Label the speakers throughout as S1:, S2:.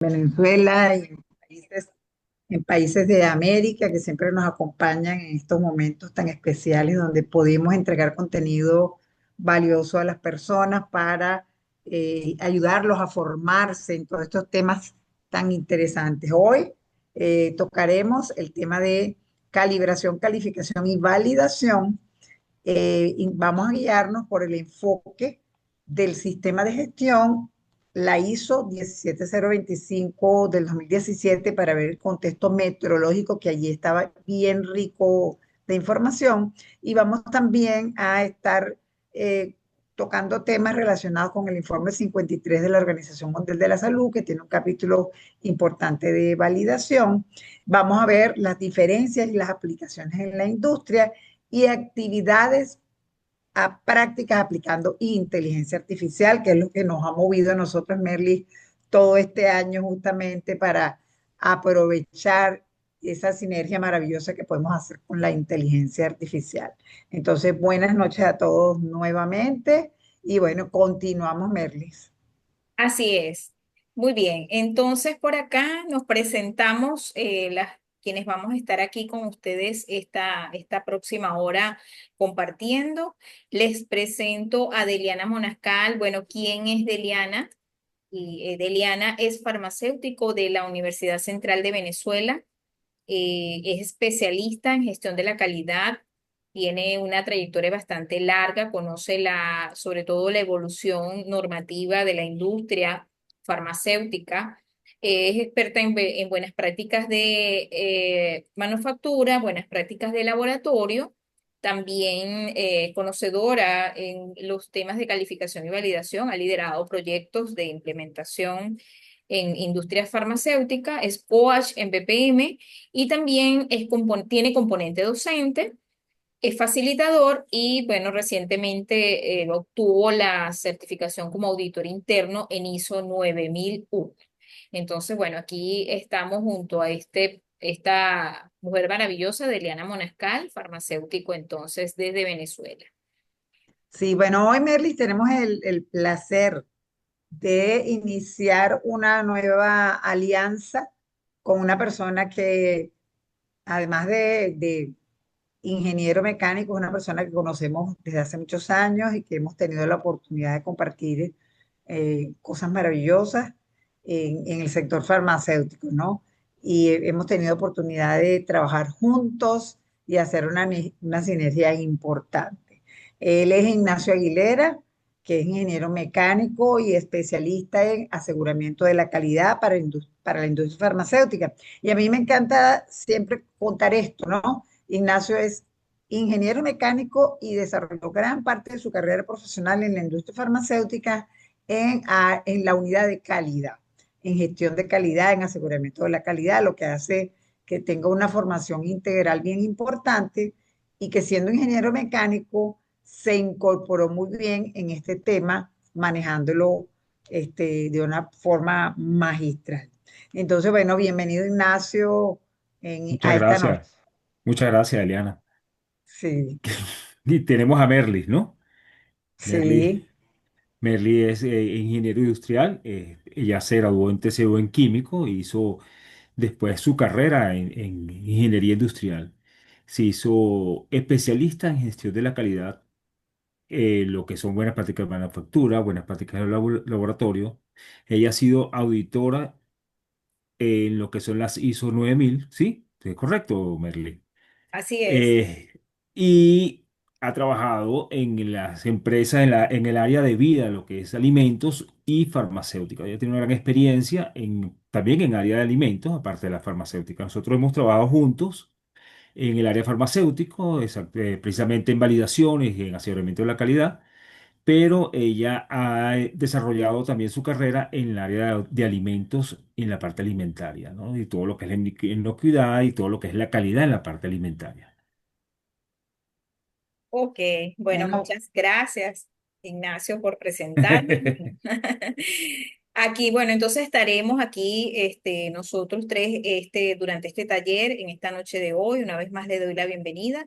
S1: Venezuela y en países de América que siempre nos acompañan en estos momentos tan especiales donde podemos entregar contenido valioso a las personas para ayudarlos a formarse en todos estos temas tan interesantes. Hoy tocaremos el tema de calibración, calificación y validación y vamos a guiarnos por el enfoque del sistema de gestión, la ISO 17025 del 2017 para ver el contexto meteorológico que allí estaba bien rico de información y vamos también a estar eh, tocando temas relacionados con el informe 53 de la Organización Mundial de la Salud, que tiene un capítulo importante de validación. Vamos a ver las diferencias y las aplicaciones en la industria y actividades a prácticas aplicando inteligencia artificial, que es lo que nos ha movido a nosotros, Merly, todo este año justamente para aprovechar esa sinergia maravillosa que podemos hacer con la inteligencia artificial. Entonces, buenas noches a todos nuevamente y bueno, continuamos, Merlis.
S2: Así es. Muy bien. Entonces, por acá nos presentamos quienes vamos a estar aquí con ustedes esta próxima hora compartiendo. Les presento a Deliana Monascal. Bueno, ¿quién es Deliana? Deliana es farmacéutico de la Universidad Central de Venezuela. Es especialista en gestión de la calidad. Tiene una trayectoria bastante larga, conoce sobre todo la evolución normativa de la industria farmacéutica. Es experta en buenas prácticas de manufactura, buenas prácticas de laboratorio. También conocedora en los temas de calificación y validación. Ha liderado proyectos de implementación en industria farmacéutica. Es coach en BPM y también tiene componente docente, es facilitador y, bueno, recientemente obtuvo la certificación como auditor interno en ISO 9001. Entonces, bueno, aquí estamos junto a esta mujer maravillosa de Eliana Monascal, farmacéutico entonces desde Venezuela.
S1: Sí, bueno, hoy, Merlis, tenemos el placer de iniciar una nueva alianza con una persona que, además de ingeniero mecánico, es una persona que conocemos desde hace muchos años y que hemos tenido la oportunidad de compartir cosas maravillosas en el sector farmacéutico, ¿no? Y hemos tenido oportunidad de trabajar juntos y hacer una sinergia importante. Él es Ignacio Aguilera, que es ingeniero mecánico y especialista en aseguramiento de la calidad para la industria farmacéutica. Y a mí me encanta siempre contar esto, ¿no? Ignacio es ingeniero mecánico y desarrolló gran parte de su carrera profesional en la industria farmacéutica en la unidad de calidad, en gestión de calidad, en aseguramiento de la calidad, lo que hace que tenga una formación integral bien importante y que siendo ingeniero mecánico se incorporó muy bien en este tema, manejándolo de una forma magistral. Entonces, bueno, bienvenido Ignacio
S3: Muchas
S1: a esta noche.
S3: gracias. Muchas gracias, Eliana.
S1: Sí,
S3: Y tenemos a Merlis, ¿no? Merlis,
S1: sí.
S3: Merlis es ingeniero industrial. Ella se graduó en TCU en químico, hizo después su carrera en ingeniería industrial. Se hizo especialista en gestión de la calidad, lo que son buenas prácticas de manufactura, buenas prácticas de laboratorio. Ella ha sido auditora en lo que son las ISO 9000, ¿sí? ¿Es correcto, Merlis?
S2: Así es.
S3: eh, y ha trabajado en las empresas en el área de vida, lo que es alimentos y farmacéutica. Ella tiene una gran experiencia también en área de alimentos, aparte de la farmacéutica. Nosotros hemos trabajado juntos en el área farmacéutico, precisamente en validaciones y en aseguramiento de la calidad, pero ella ha desarrollado también su carrera en el área de alimentos, en la parte alimentaria, ¿no? Y todo lo que es la inocuidad y todo lo que es la calidad en la parte alimentaria.
S2: Ok, bueno,
S1: Bueno,
S2: muchas gracias, Ignacio, por presentarme. Aquí, bueno, entonces estaremos aquí, nosotros tres, durante este taller, en esta noche de hoy. Una vez más le doy la bienvenida.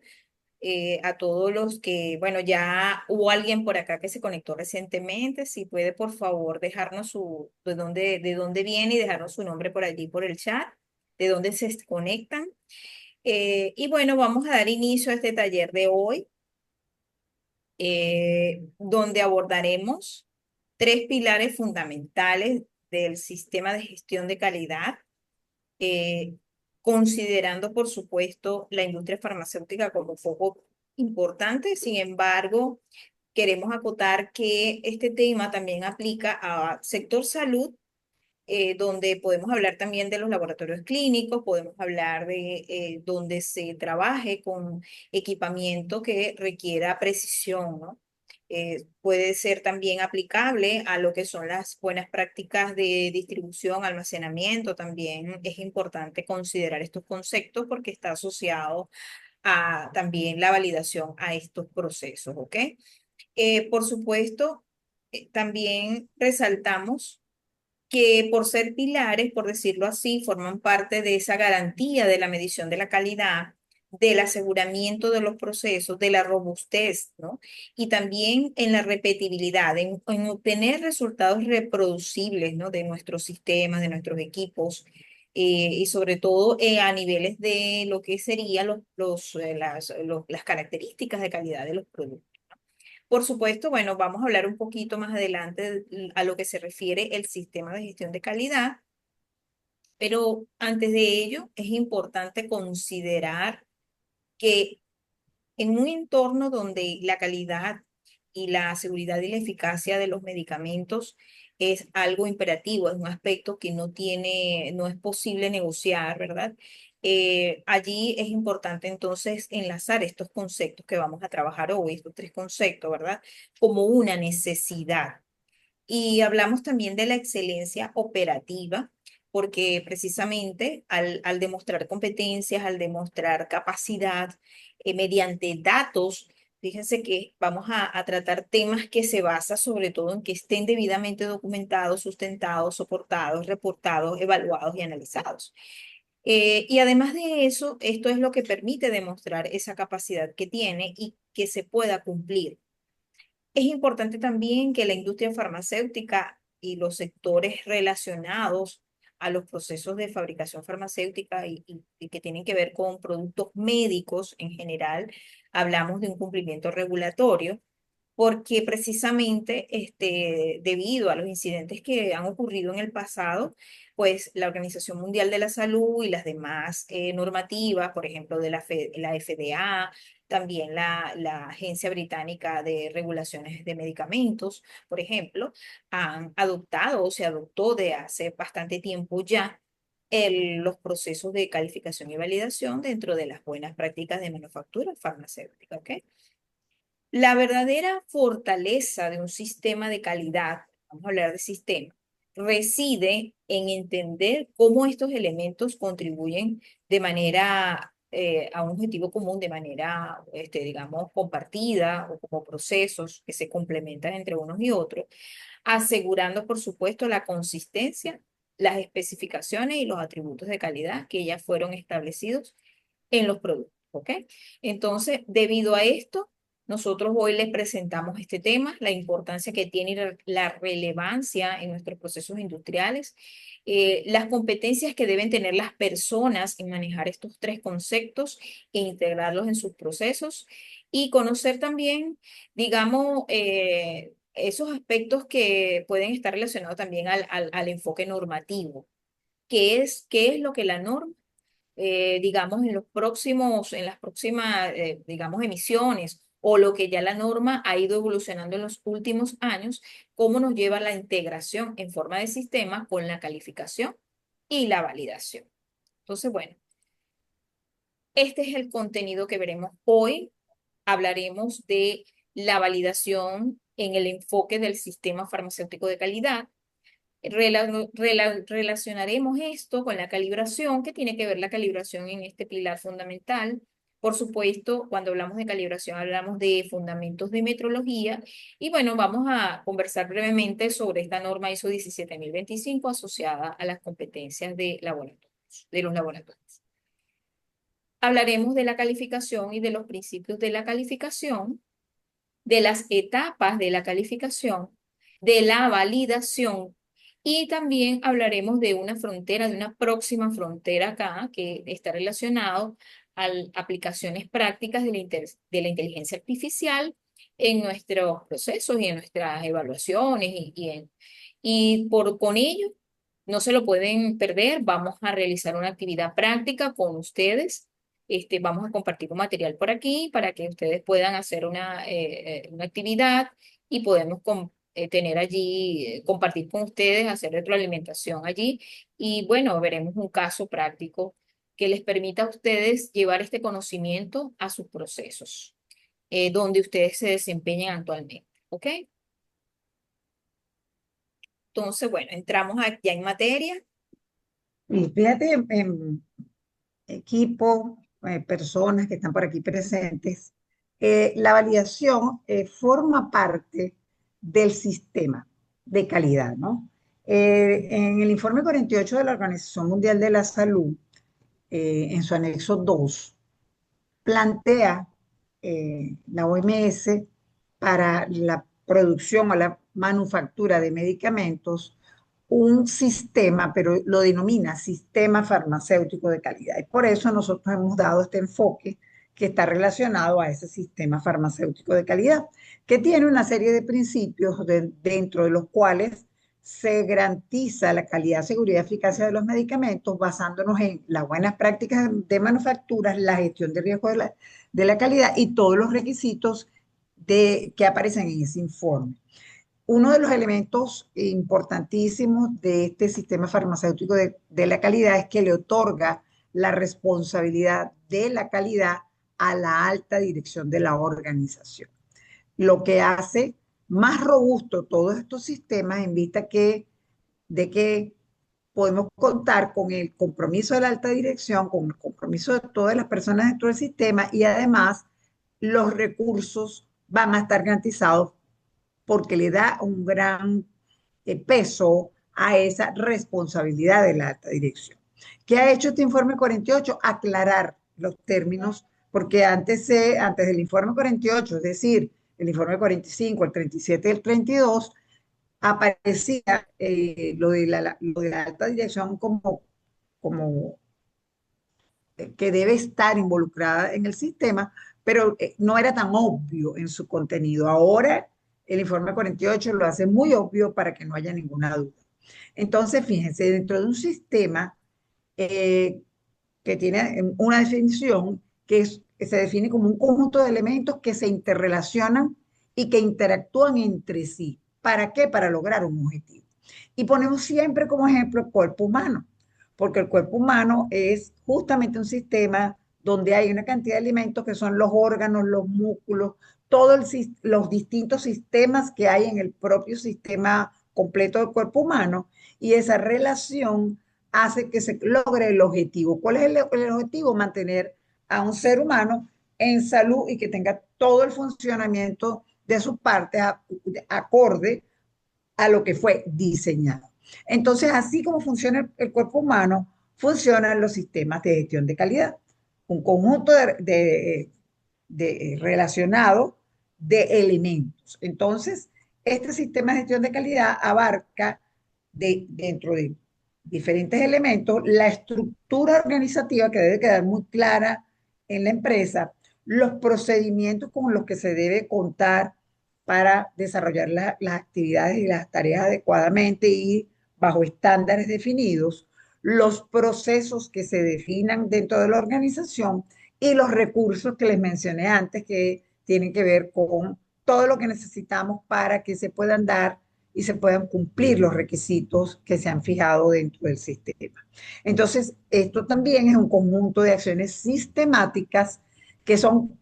S2: a todos los que, bueno, ya hubo alguien por acá que se conectó recientemente, si puede por favor dejarnos de dónde viene y dejarnos su nombre por allí por el chat, de dónde se conectan. Y bueno, vamos a dar inicio a este taller de hoy, donde abordaremos tres pilares fundamentales del sistema de gestión de calidad, eh, considerando, por supuesto, la industria farmacéutica como foco importante. Sin embargo, queremos acotar que este tema también aplica a sector salud, donde podemos hablar también de los laboratorios clínicos, podemos hablar de donde se trabaje con equipamiento que requiera precisión, ¿no? Puede ser también aplicable a lo que son las buenas prácticas de distribución, almacenamiento. También es importante considerar estos conceptos porque está asociado a también la validación a estos procesos, ¿ok? Por supuesto, también resaltamos que por ser pilares, por decirlo así, forman parte de esa garantía de la medición de la calidad, del aseguramiento de los procesos, de la robustez, ¿no? Y también en la repetibilidad, en obtener resultados reproducibles, ¿no? De nuestros sistemas, de nuestros equipos, y sobre todo a niveles de lo que serían las características de calidad de los productos. Por supuesto, bueno, vamos a hablar un poquito más adelante a lo que se refiere el sistema de gestión de calidad, pero antes de ello es importante considerar que en un entorno donde la calidad y la seguridad y la eficacia de los medicamentos es algo imperativo, es un aspecto que no es posible negociar, ¿verdad? Allí es importante entonces enlazar estos conceptos que vamos a trabajar hoy, estos tres conceptos, ¿verdad? Como una necesidad. Y hablamos también de la excelencia operativa, porque precisamente al demostrar competencias, al demostrar capacidad mediante datos, fíjense que vamos a tratar temas que se basan sobre todo en que estén debidamente documentados, sustentados, soportados, reportados, evaluados y analizados. Y además de eso, esto es lo que permite demostrar esa capacidad que tiene y que se pueda cumplir. Es importante también que la industria farmacéutica y los sectores relacionados a los procesos de fabricación farmacéutica y que tienen que ver con productos médicos en general, hablamos de un cumplimiento regulatorio, porque precisamente debido a los incidentes que han ocurrido en el pasado, pues la Organización Mundial de la Salud y las demás normativas, por ejemplo, de la FDA, también la Agencia Británica de Regulaciones de Medicamentos, por ejemplo, han adoptado o se adoptó de hace bastante tiempo ya los procesos de calificación y validación dentro de las buenas prácticas de manufactura farmacéutica, ¿ok? La verdadera fortaleza de un sistema de calidad, vamos a hablar de sistema, reside en entender cómo estos elementos contribuyen de manera a un objetivo común, de manera, digamos, compartida o como procesos que se complementan entre unos y otros, asegurando, por supuesto, la consistencia, las especificaciones y los atributos de calidad que ya fueron establecidos en los productos, ¿ok? Entonces, debido a esto, nosotros hoy les presentamos este tema, la importancia que tiene y la relevancia en nuestros procesos industriales, las competencias que deben tener las personas en manejar estos tres conceptos e integrarlos en sus procesos y conocer también, digamos, esos aspectos que pueden estar relacionados también al enfoque normativo. Qué es lo que la norma digamos, en las próximas, digamos, emisiones o lo que ya la norma ha ido evolucionando en los últimos años, cómo nos lleva la integración en forma de sistema con la calificación y la validación. Entonces, bueno, este es el contenido que veremos hoy. Hablaremos de la validación en el enfoque del sistema farmacéutico de calidad. Relacionaremos esto con la calibración, que tiene que ver la calibración en este pilar fundamental. Por supuesto, cuando hablamos de calibración, hablamos de fundamentos de metrología. Y bueno, vamos a conversar brevemente sobre esta norma ISO 17025 asociada a las competencias de laboratorios, de los laboratorios. Hablaremos de la calificación y de los principios de la calificación, de las etapas de la calificación, de la validación y también hablaremos de una frontera, de una próxima frontera acá que está relacionado a aplicaciones prácticas de la inteligencia artificial en nuestros procesos y en nuestras evaluaciones con ello no se lo pueden perder. Vamos a realizar una actividad práctica con ustedes. Vamos a compartir un material por aquí para que ustedes puedan hacer una actividad y podemos tener allí, compartir con ustedes, hacer retroalimentación allí. Y bueno, veremos un caso práctico que les permita a ustedes llevar este conocimiento a sus procesos, donde ustedes se desempeñan actualmente. ¿Ok? Entonces, bueno, entramos ya en materia.
S1: Y fíjate, equipo, personas que están por aquí presentes, la validación forma parte del sistema de calidad, ¿no? En el informe 48 de la Organización Mundial de la Salud, en su anexo 2, plantea la OMS para la producción o la manufactura de medicamentos un sistema, pero lo denomina sistema farmacéutico de calidad. Y por eso nosotros hemos dado este enfoque que está relacionado a ese sistema farmacéutico de calidad, que tiene una serie de principios dentro de los cuales se garantiza la calidad, seguridad y eficacia de los medicamentos basándonos en las buenas prácticas de manufacturas, la gestión de riesgo de la calidad y todos los requisitos que aparecen en ese informe. Uno de los elementos importantísimos de este sistema farmacéutico de la calidad es que le otorga la responsabilidad de la calidad a la alta dirección de la organización, lo que hace más robusto todos estos sistemas en vista de que podemos contar con el compromiso de la alta dirección, con el compromiso de todas las personas dentro del sistema y además los recursos van a estar garantizados porque le da un gran peso a esa responsabilidad de la alta dirección. ¿Qué ha hecho este informe 48? Aclarar los términos, porque antes del informe 48, es decir, el informe 45, el 37 y el 32, aparecía lo de la alta dirección como que debe estar involucrada en el sistema, pero no era tan obvio en su contenido. Ahora el informe 48 lo hace muy obvio para que no haya ninguna duda. Entonces, fíjense, dentro de un sistema eh, que tiene una definición que se define como un conjunto de elementos que se interrelacionan y que interactúan entre sí. ¿Para qué? Para lograr un objetivo. Y ponemos siempre como ejemplo el cuerpo humano, porque el cuerpo humano es justamente un sistema donde hay una cantidad de elementos que son los órganos, los músculos, todos los distintos sistemas que hay en el propio sistema completo del cuerpo humano, y esa relación hace que se logre el objetivo. ¿Cuál es el objetivo? Mantener a un ser humano en salud y que tenga todo el funcionamiento de sus partes acorde a lo que fue diseñado. Entonces, así como funciona el cuerpo humano, funcionan los sistemas de gestión de calidad. Un conjunto de relacionado de elementos. Entonces, este sistema de gestión de calidad abarca dentro de diferentes elementos la estructura organizativa que debe quedar muy clara en la empresa, los procedimientos con los que se debe contar para desarrollar las actividades y las tareas adecuadamente y bajo estándares definidos, los procesos que se definan dentro de la organización y los recursos que les mencioné antes que tienen que ver con todo lo que necesitamos para que se puedan dar y se puedan cumplir los requisitos que se han fijado dentro del sistema. Entonces, esto también es un conjunto de acciones sistemáticas que son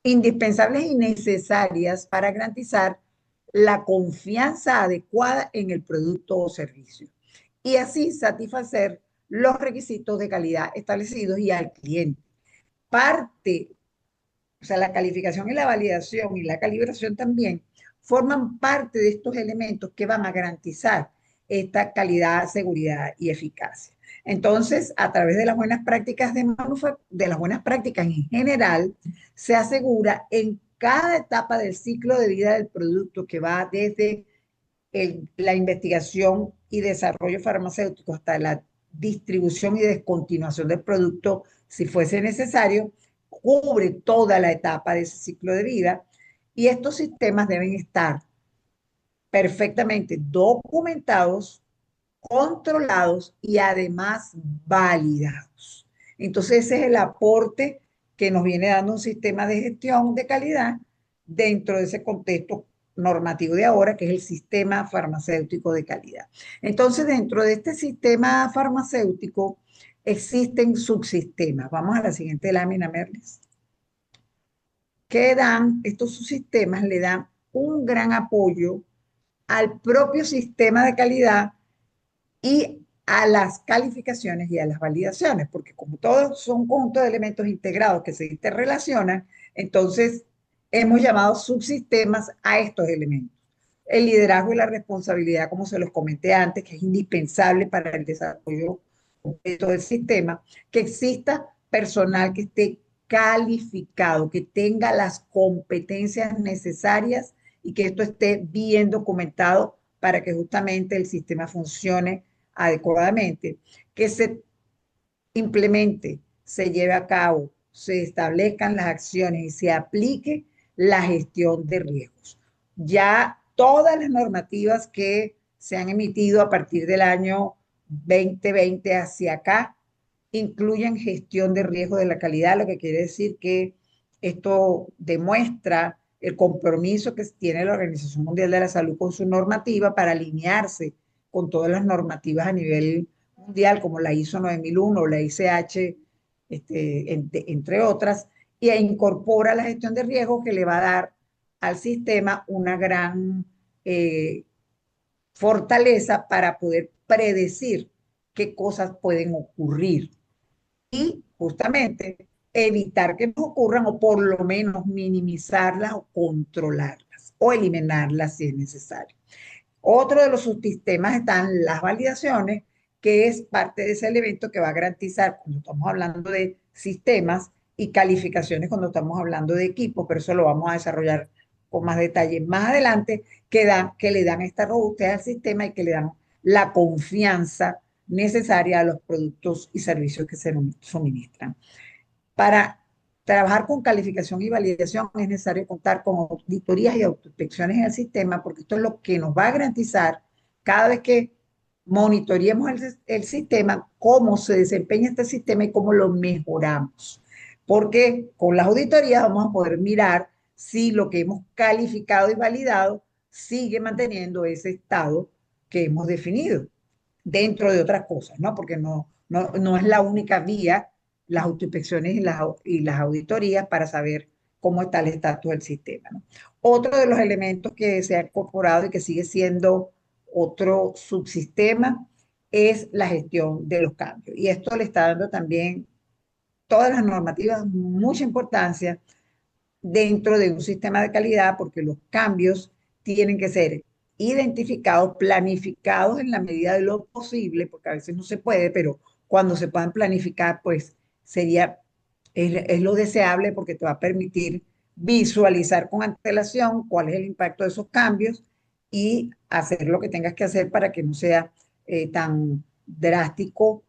S1: indispensables y necesarias para garantizar la confianza adecuada en el producto o servicio y así satisfacer los requisitos de calidad establecidos y al cliente. Parte, o sea, la calificación y la validación y la calibración también forman parte de estos elementos que van a garantizar esta calidad, seguridad y eficacia. Entonces, a través de las buenas prácticas de las buenas prácticas en general, se asegura en cada etapa del ciclo de vida del producto que va desde la investigación y desarrollo farmacéutico hasta la distribución y descontinuación del producto, si fuese necesario, cubre toda la etapa de ese ciclo de vida y estos sistemas deben estar perfectamente documentados, controlados y además validados. Entonces ese es el aporte que nos viene dando un sistema de gestión de calidad dentro de ese contexto normativo de ahora, que es el sistema farmacéutico de calidad. Entonces, dentro de este sistema farmacéutico existen subsistemas. Vamos a la siguiente lámina, Merlis. Que dan, estos subsistemas le dan un gran apoyo al propio sistema de calidad y a las calificaciones y a las validaciones, porque como todos son un conjunto de elementos integrados que se interrelacionan, entonces hemos llamado subsistemas a estos elementos. El liderazgo y la responsabilidad, como se los comenté antes, que es indispensable para el desarrollo completo del sistema, que exista personal que esté calificado, que tenga las competencias necesarias y que esto esté bien documentado para que justamente el sistema funcione adecuadamente, que se implemente, se lleve a cabo, se establezcan las acciones y se aplique la gestión de riesgos. Ya todas las normativas que se han emitido a partir del año 2020 hacia acá incluyen gestión de riesgo de la calidad, lo que quiere decir que esto demuestra el compromiso que tiene la Organización Mundial de la Salud con su normativa para alinearse con todas las normativas a nivel mundial, como la ISO 9001 o la ICH, entre otras, y incorpora la gestión de riesgo que le va a dar al sistema una gran fortaleza para poder predecir qué cosas pueden ocurrir y justamente evitar que nos ocurran o por lo menos minimizarlas o controlarlas o eliminarlas si es necesario. Otro de los subsistemas están las validaciones, que es parte de ese elemento que va a garantizar cuando estamos hablando de sistemas y calificaciones cuando estamos hablando de equipos, pero eso lo vamos a desarrollar con más detalle más adelante, que le dan esta robustez al sistema y que le dan la confianza necesaria a los productos y servicios que se suministran. Para trabajar con calificación y validación es necesario contar con auditorías y autoinspecciones en el sistema, porque esto es lo que nos va a garantizar cada vez que monitoreemos el sistema, cómo se desempeña este sistema y cómo lo mejoramos. Porque con las auditorías vamos a poder mirar si lo que hemos calificado y validado sigue manteniendo ese estado que hemos definido, dentro de otras cosas, ¿no? Porque no es la única vía las autoinspecciones y las auditorías para saber cómo está el estatus del sistema, ¿no? Otro de los elementos que se ha incorporado y que sigue siendo otro subsistema es la gestión de los cambios. Y esto le está dando también todas las normativas mucha importancia dentro de un sistema de calidad porque los cambios tienen que ser identificados, planificados en la medida de lo posible, porque a veces no se puede, pero cuando se puedan planificar, pues es lo deseable porque te va a permitir visualizar con antelación cuál es el impacto de esos cambios y hacer lo que tengas que hacer para que no sea tan drástico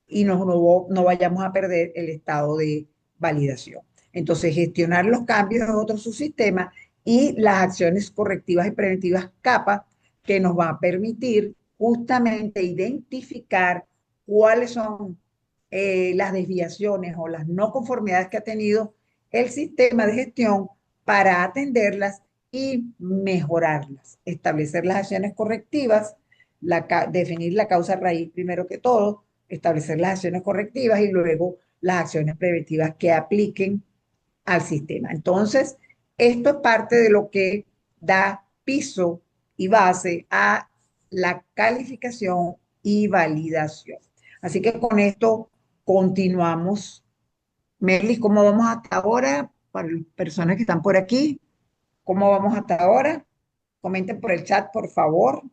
S1: y no vayamos a perder el estado de validación. Entonces, gestionar los cambios es otro subsistema y las acciones correctivas y preventivas CAPA que nos va a permitir justamente identificar cuáles son las desviaciones o las no conformidades que ha tenido el sistema de gestión para atenderlas y mejorarlas, establecer las acciones correctivas, definir la causa raíz primero que todo, establecer las acciones correctivas y luego las acciones preventivas que apliquen al sistema. Entonces, esto es parte de lo que da piso y base a la calificación y validación. Así que con esto continuamos. Merlis, ¿cómo vamos hasta ahora? Para las personas que están por aquí, ¿cómo vamos hasta ahora? Comenten por el chat, por favor.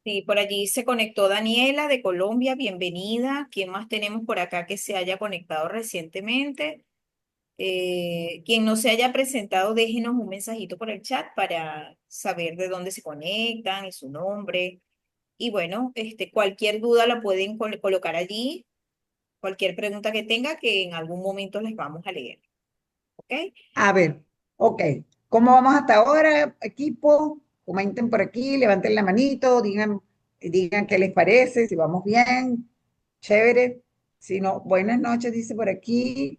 S2: Sí, por allí se conectó Daniela de Colombia, bienvenida. ¿Quién más tenemos por acá que se haya conectado recientemente? Quien no se haya presentado, déjenos un mensajito por el chat para saber de dónde se conectan y su nombre. Y bueno, cualquier duda la pueden colocar allí, cualquier pregunta que tenga que en algún momento les vamos a leer. ¿Ok?
S1: A ver, ok. ¿Cómo vamos hasta ahora, equipo? Comenten por aquí, levanten la manito, digan qué les parece, si vamos bien, chévere. Si no, buenas noches, dice por aquí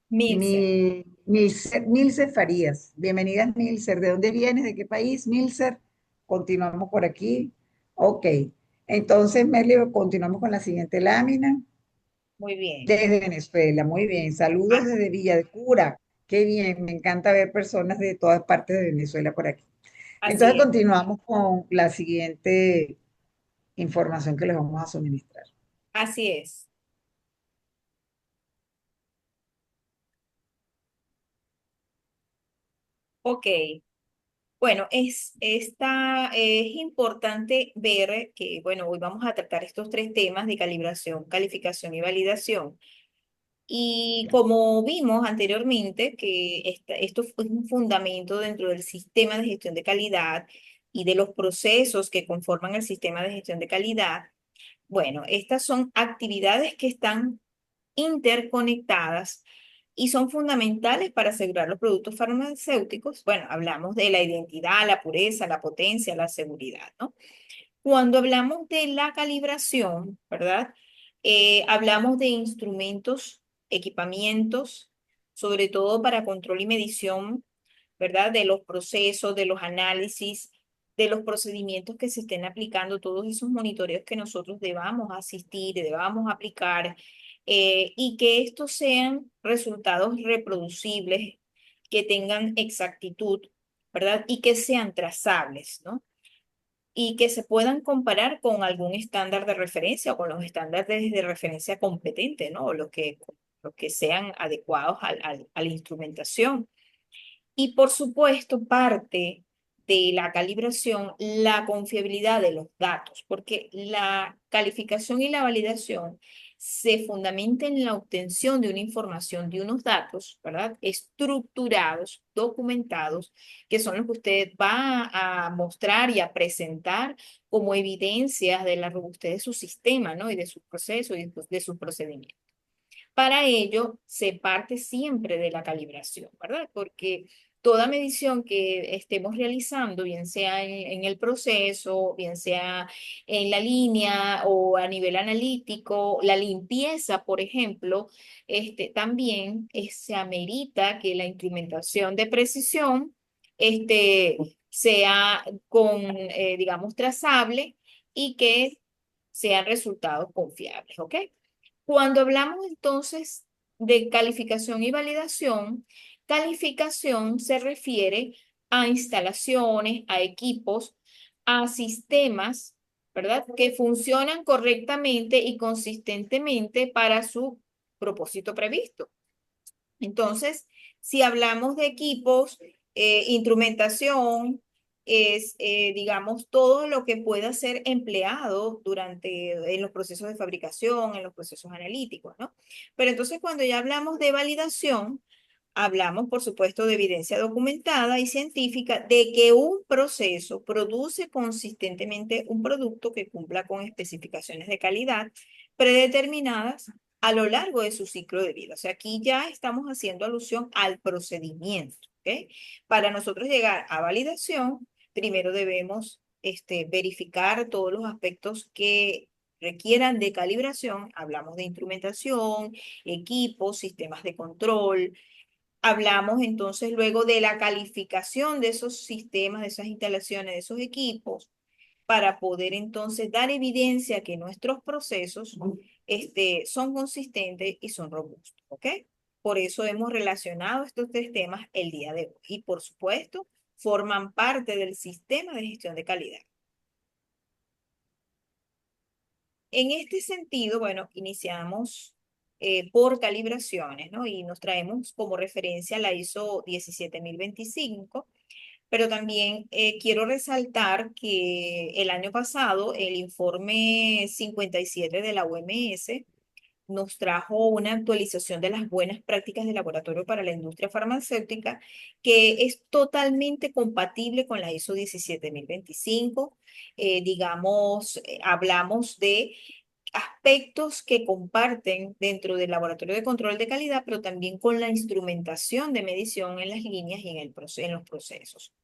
S2: Milce.
S1: Milcer Farías. Bienvenidas, Milcer. ¿De dónde vienes? ¿De qué país, Milcer? Continuamos por aquí. Ok. Entonces, Merle, continuamos con la siguiente lámina.
S2: Muy bien.
S1: Desde Venezuela, muy bien. Saludos
S2: Ah,
S1: desde Villa de Cura. Qué bien, me encanta ver personas de todas partes de Venezuela por aquí. Entonces
S2: así es.
S1: continuamos con la siguiente información que les vamos a suministrar.
S2: Así es. Ok. Bueno, es importante ver que, bueno, hoy vamos a tratar estos tres temas de calibración, calificación y validación. Y como vimos anteriormente, que esto es un fundamento dentro del sistema de gestión de calidad y de los procesos que conforman el sistema de gestión de calidad, bueno, estas son actividades que están interconectadas y son fundamentales para asegurar los productos farmacéuticos. Bueno, hablamos de la identidad, la pureza, la potencia, la seguridad, ¿no? Cuando hablamos de la calibración, ¿verdad? Hablamos de instrumentos, equipamientos, sobre todo para control y medición, ¿verdad? De los procesos, de los análisis, de los procedimientos que se estén aplicando, todos esos monitoreos que nosotros debamos asistir, debamos aplicar, y que estos sean resultados reproducibles, que tengan exactitud, ¿verdad? Y que sean trazables, ¿no? Y que se puedan comparar con algún estándar de referencia o con los estándares de referencia competente, ¿no? O los que sean adecuados a la instrumentación. Y por supuesto, parte de la calibración, la confiabilidad de los datos, porque la calificación y la validación se fundamenta en la obtención de una información, de unos datos, ¿verdad? Estructurados, documentados, que son los que usted va a mostrar y a presentar como evidencias de la robustez de su sistema, ¿no? Y de su proceso y de sus procedimientos. Para ello, se parte siempre de la calibración, ¿verdad? Porque toda medición que estemos realizando, bien sea en el proceso, bien sea en la línea o a nivel analítico, la limpieza, por ejemplo, también se amerita que la instrumentación de precisión sea digamos, trazable y que sean resultados confiables, ¿ok? Cuando hablamos entonces de calificación y validación, calificación se refiere a instalaciones, a equipos, a sistemas, ¿verdad? Que funcionan correctamente y consistentemente para su propósito previsto. Entonces, si hablamos de equipos, instrumentación, digamos, todo lo que pueda ser empleado en los procesos de fabricación, en los procesos analíticos, ¿no? Pero entonces, cuando ya hablamos de validación, hablamos, por supuesto, de evidencia documentada y científica de que un proceso produce consistentemente un producto que cumpla con especificaciones de calidad predeterminadas a lo largo de su ciclo de vida. O sea, aquí ya estamos haciendo alusión al procedimiento, ¿ok? Para nosotros llegar a validación, primero debemos verificar todos los aspectos que requieran de calibración. Hablamos de instrumentación, equipos, sistemas de control. Hablamos entonces luego de la calificación de esos sistemas, de esas instalaciones, de esos equipos para poder entonces dar evidencia que nuestros procesos son consistentes y son robustos, ¿ok? Por eso hemos relacionado estos tres temas el día de hoy y por supuesto forman parte del sistema de gestión de calidad. En este sentido, bueno, iniciamos por calibraciones, ¿no? Y nos traemos como referencia la ISO 17025, pero también quiero resaltar que el año pasado el informe 57 de la OMS nos trajo una actualización de las buenas prácticas de laboratorio para la industria farmacéutica que es totalmente compatible con la ISO 17025. Digamos, hablamos de aspectos que comparten dentro del laboratorio de control de calidad, pero también con la instrumentación de medición en las líneas y en los procesos.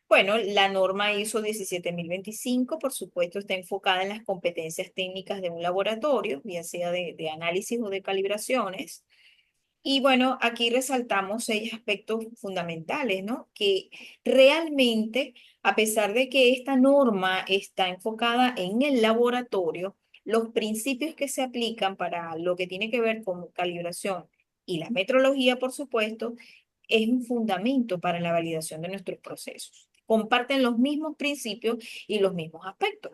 S2: Bueno, la norma ISO 17025, por supuesto, está enfocada en las competencias técnicas de un laboratorio, ya sea de análisis o de calibraciones. Y bueno, aquí resaltamos seis aspectos fundamentales, ¿no? Que realmente, a pesar de que esta norma está enfocada en el laboratorio, los principios que se aplican para lo que tiene que ver con calibración y la metrología, por supuesto, es un fundamento para la validación de nuestros procesos. Comparten los mismos principios y los mismos aspectos.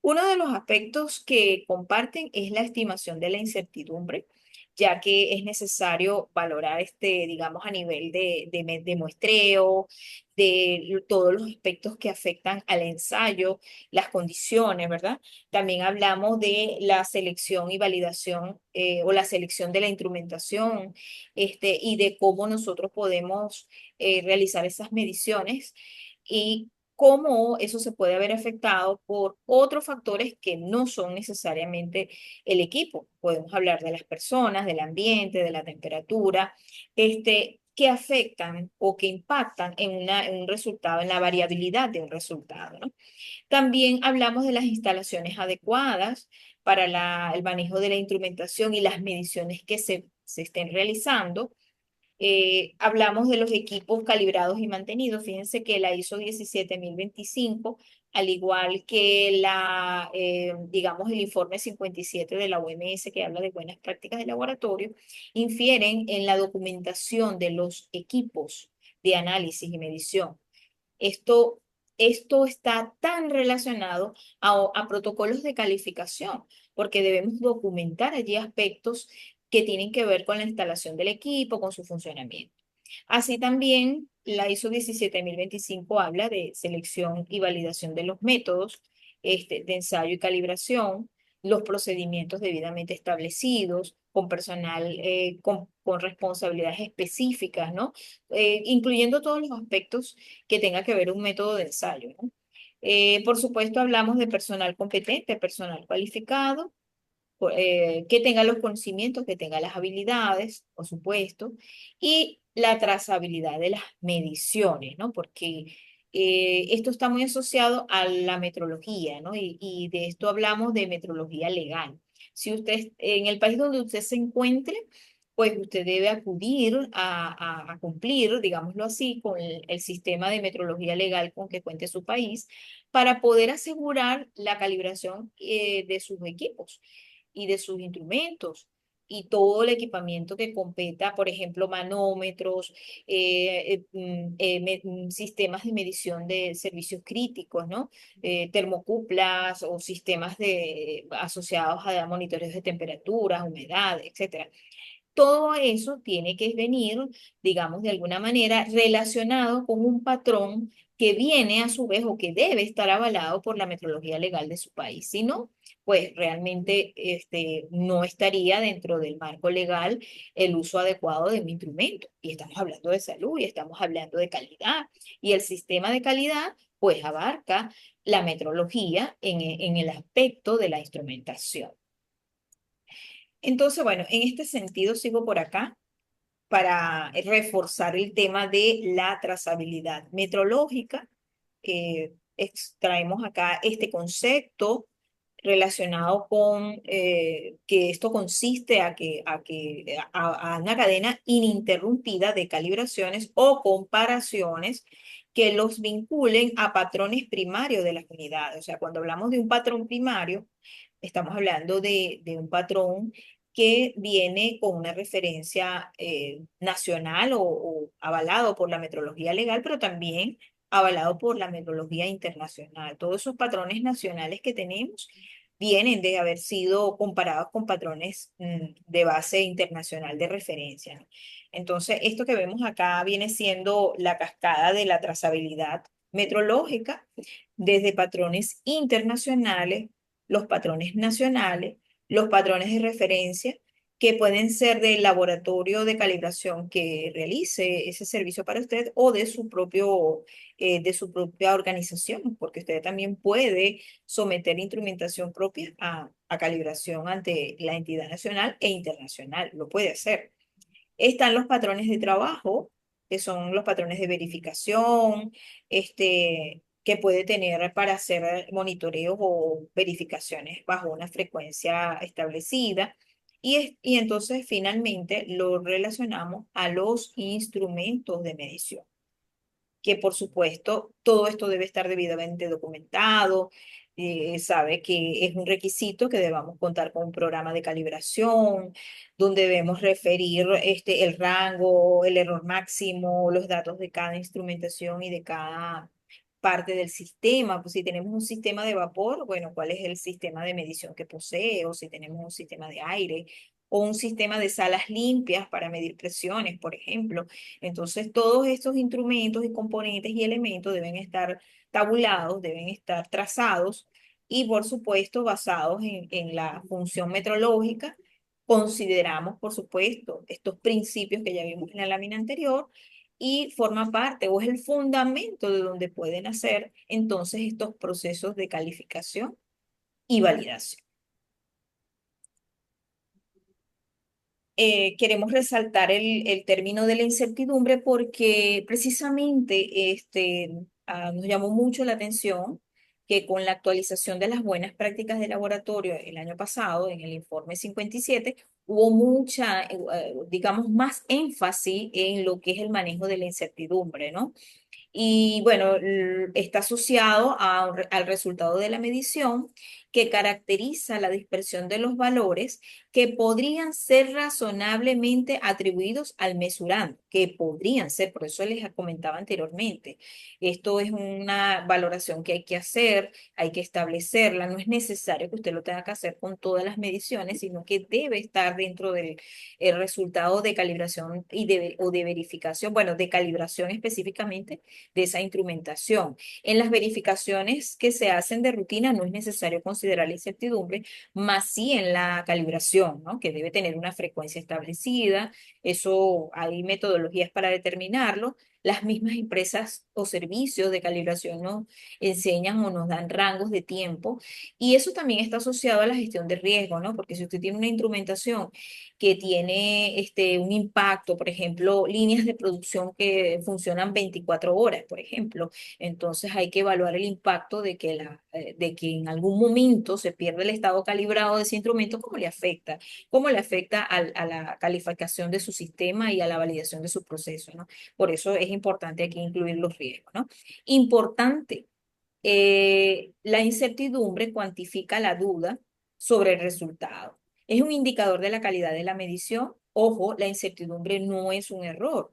S2: Uno de los aspectos que comparten es la estimación de la incertidumbre, ya que es necesario valorar digamos, a nivel de muestreo, de todos los aspectos que afectan al ensayo, las condiciones, ¿verdad? También hablamos de la selección y validación o la selección de la instrumentación, y de cómo nosotros podemos realizar esas mediciones y cómo eso se puede ver afectado por otros factores que no son necesariamente el equipo. Podemos hablar de las personas, del ambiente, de la temperatura, que afectan o que impactan en un resultado, en la variabilidad de un resultado, ¿no? También hablamos de las instalaciones adecuadas para el manejo de la instrumentación y las mediciones que se estén realizando. Hablamos de los equipos calibrados y mantenidos. Fíjense que la ISO 17025, al igual que digamos, el informe 57 de la OMS que habla de buenas prácticas de laboratorio, infieren en la documentación de los equipos de análisis y medición. Esto, esto está tan relacionado a protocolos de calificación, porque debemos documentar allí aspectos que tienen que ver con la instalación del equipo, con su funcionamiento. Así también, la ISO 17025 habla de selección y validación de los métodos de ensayo y calibración, los procedimientos debidamente establecidos, con personal con responsabilidades específicas, ¿no? Incluyendo todos los aspectos que tenga que ver un método de ensayo, ¿no? Por supuesto, hablamos de personal competente, personal cualificado, que tenga los conocimientos, que tenga las habilidades, por supuesto, y la trazabilidad de las mediciones, ¿no? Porque esto está muy asociado a la metrología, ¿no? Y de esto hablamos de metrología legal. Si usted, en el país donde usted se encuentre, pues usted debe acudir a cumplir, digámoslo así, con el sistema de metrología legal con que cuente su país para poder asegurar la calibración de sus equipos y de sus instrumentos y todo el equipamiento que competa, por ejemplo, manómetros, sistemas de medición de servicios críticos, ¿no? Termocuplas o sistemas asociados a monitoreos de temperaturas, humedad, etcétera. Todo eso tiene que venir, digamos, de alguna manera relacionado con un patrón que viene a su vez o que debe estar avalado por la metrología legal de su país. Si no, pues realmente no estaría dentro del marco legal el uso adecuado de mi instrumento. Y estamos hablando de salud y estamos hablando de calidad. Y el sistema de calidad, pues abarca la metrología en el aspecto de la instrumentación. Entonces, bueno, en este sentido sigo por acá para reforzar el tema de la trazabilidad metrológica. Extraemos acá este concepto relacionado con que esto consiste a una cadena ininterrumpida de calibraciones o comparaciones que los vinculen a patrones primarios de las unidades. O sea, cuando hablamos de un patrón primario, estamos hablando de un patrón que viene con una referencia nacional o avalado por la metrología legal, pero también avalado por la metrología internacional. Todos esos patrones nacionales que tenemos vienen de haber sido comparados con patrones de base internacional de referencia, ¿no? Entonces, esto que vemos acá viene siendo la cascada de la trazabilidad metrológica desde patrones internacionales, los patrones nacionales, los patrones de referencia, que pueden ser del laboratorio de calibración que realice ese servicio para usted o de su propia organización, porque usted también puede someter instrumentación propia a calibración ante la entidad nacional e internacional. Lo puede hacer. Están los patrones de trabajo, que son los patrones de verificación, que puede tener para hacer monitoreos o verificaciones bajo una frecuencia establecida. Y entonces finalmente lo relacionamos a los instrumentos de medición, que por supuesto todo esto debe estar debidamente documentado. Sabe que es un requisito que debamos contar con un programa de calibración, donde debemos referir el rango, el error máximo, los datos de cada instrumentación y de cada parte del sistema. Pues si tenemos un sistema de vapor, bueno, ¿cuál es el sistema de medición que posee? O si tenemos un sistema de aire o un sistema de salas limpias para medir presiones, por ejemplo. Entonces, todos estos instrumentos y componentes y elementos deben estar tabulados, deben estar trazados y, por supuesto, basados en la función metrológica. Consideramos, por supuesto, estos principios que ya vimos en la lámina anterior y forma parte o es el fundamento de donde pueden hacer entonces estos procesos de calificación y validación. Queremos resaltar el término de la incertidumbre porque precisamente nos llamó mucho la atención que con la actualización de las buenas prácticas de laboratorio el año pasado, en el informe 57, hubo mucha, digamos, más énfasis en lo que es el manejo de la incertidumbre, ¿no? Y bueno, está asociado al resultado de la medición que caracteriza la dispersión de los valores que podrían ser razonablemente atribuidos al mesurando, que podrían ser, por eso les comentaba anteriormente. Esto es una valoración que hay que hacer, hay que establecerla, no es necesario que usted lo tenga que hacer con todas las mediciones, sino que debe estar dentro del el resultado de calibración o de verificación, bueno, de calibración específicamente de esa instrumentación. En las verificaciones que se hacen de rutina no es necesario considerar la incertidumbre, más sí en la calibración, ¿no? Que debe tener una frecuencia establecida. Eso hay metodologías para determinarlo. Las mismas empresas o servicios de calibración nos enseñan o nos dan rangos de tiempo y eso también está asociado a la gestión de riesgo, ¿no? Porque si usted tiene una instrumentación que tiene un impacto, por ejemplo, líneas de producción que funcionan 24 horas, por ejemplo. Entonces hay que evaluar el impacto de que en algún momento se pierde el estado calibrado de ese instrumento, cómo le afecta a la calificación de su sistema y a la validación de su proceso, ¿no? Por eso es importante aquí incluir los riesgos, ¿no? Importante. La incertidumbre cuantifica la duda sobre el resultado. Es un indicador de la calidad de la medición. Ojo, la incertidumbre no es un error.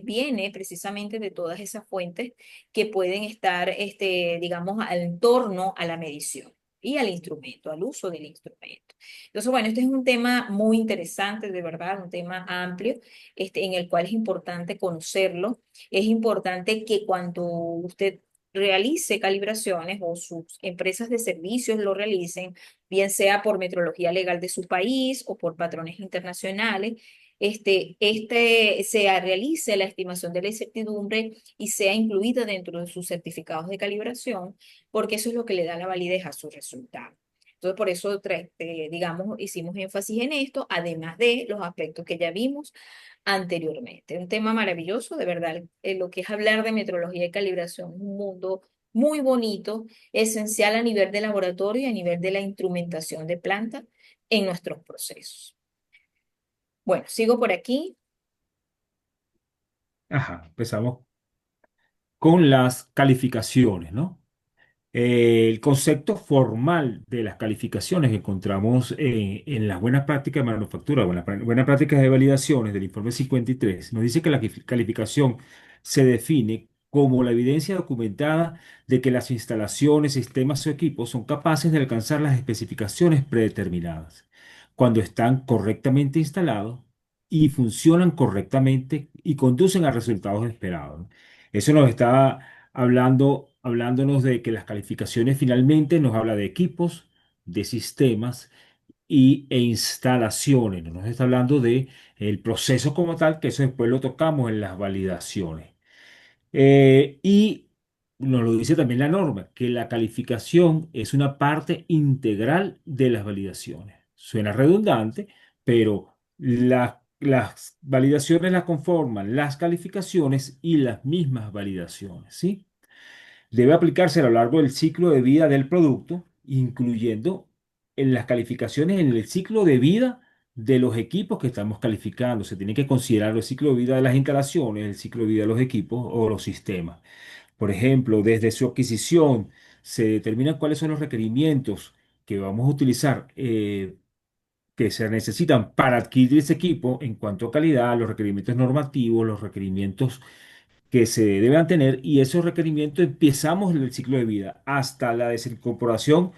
S2: Viene precisamente de todas esas fuentes que pueden estar, digamos, al torno a la medición y al instrumento, al uso del instrumento. Entonces, bueno, este es un tema muy interesante, de verdad, un tema amplio, en el cual es importante conocerlo. Es importante que cuando usted realice calibraciones o sus empresas de servicios lo realicen, bien sea por metrología legal de su país o por patrones internacionales, realice la estimación de la incertidumbre y sea incluida dentro de sus certificados de calibración, porque eso es lo que le da la validez a su resultado. Entonces, por eso, digamos, hicimos énfasis en esto, además de los aspectos que ya vimos anteriormente. Un tema maravilloso, de verdad, lo que es hablar de metrología y calibración, un mundo muy bonito, esencial a nivel de laboratorio y a nivel de la instrumentación de planta en nuestros procesos. Bueno, sigo por aquí.
S3: Ajá, empezamos con las calificaciones, ¿no? El concepto formal de las calificaciones que encontramos en las buenas prácticas de manufactura, buenas prácticas de validaciones del informe 53, nos dice que la calificación se define como la evidencia documentada de que las instalaciones, sistemas o equipos son capaces de alcanzar las especificaciones predeterminadas cuando están correctamente instalados y funcionan correctamente y conducen a resultados esperados. Eso nos está hablándonos de que las calificaciones finalmente nos habla de equipos, de sistemas e instalaciones. No nos está hablando de el proceso como tal, que eso después lo tocamos en las validaciones. Y nos lo dice también la norma, que la calificación es una parte integral de las validaciones. Suena redundante, pero las validaciones las conforman las calificaciones y las mismas validaciones, ¿sí? Debe aplicarse a lo largo del ciclo de vida del producto, incluyendo en las calificaciones en el ciclo de vida de los equipos que estamos calificando. Se tiene que considerar el ciclo de vida de las instalaciones, el ciclo de vida de los equipos o los sistemas. Por ejemplo, desde su adquisición se determinan cuáles son los requerimientos que vamos a utilizar, que se necesitan para adquirir ese equipo en cuanto a calidad, los requerimientos normativos, los requerimientos que se deben tener, y esos requerimientos empezamos el ciclo de vida hasta la desincorporación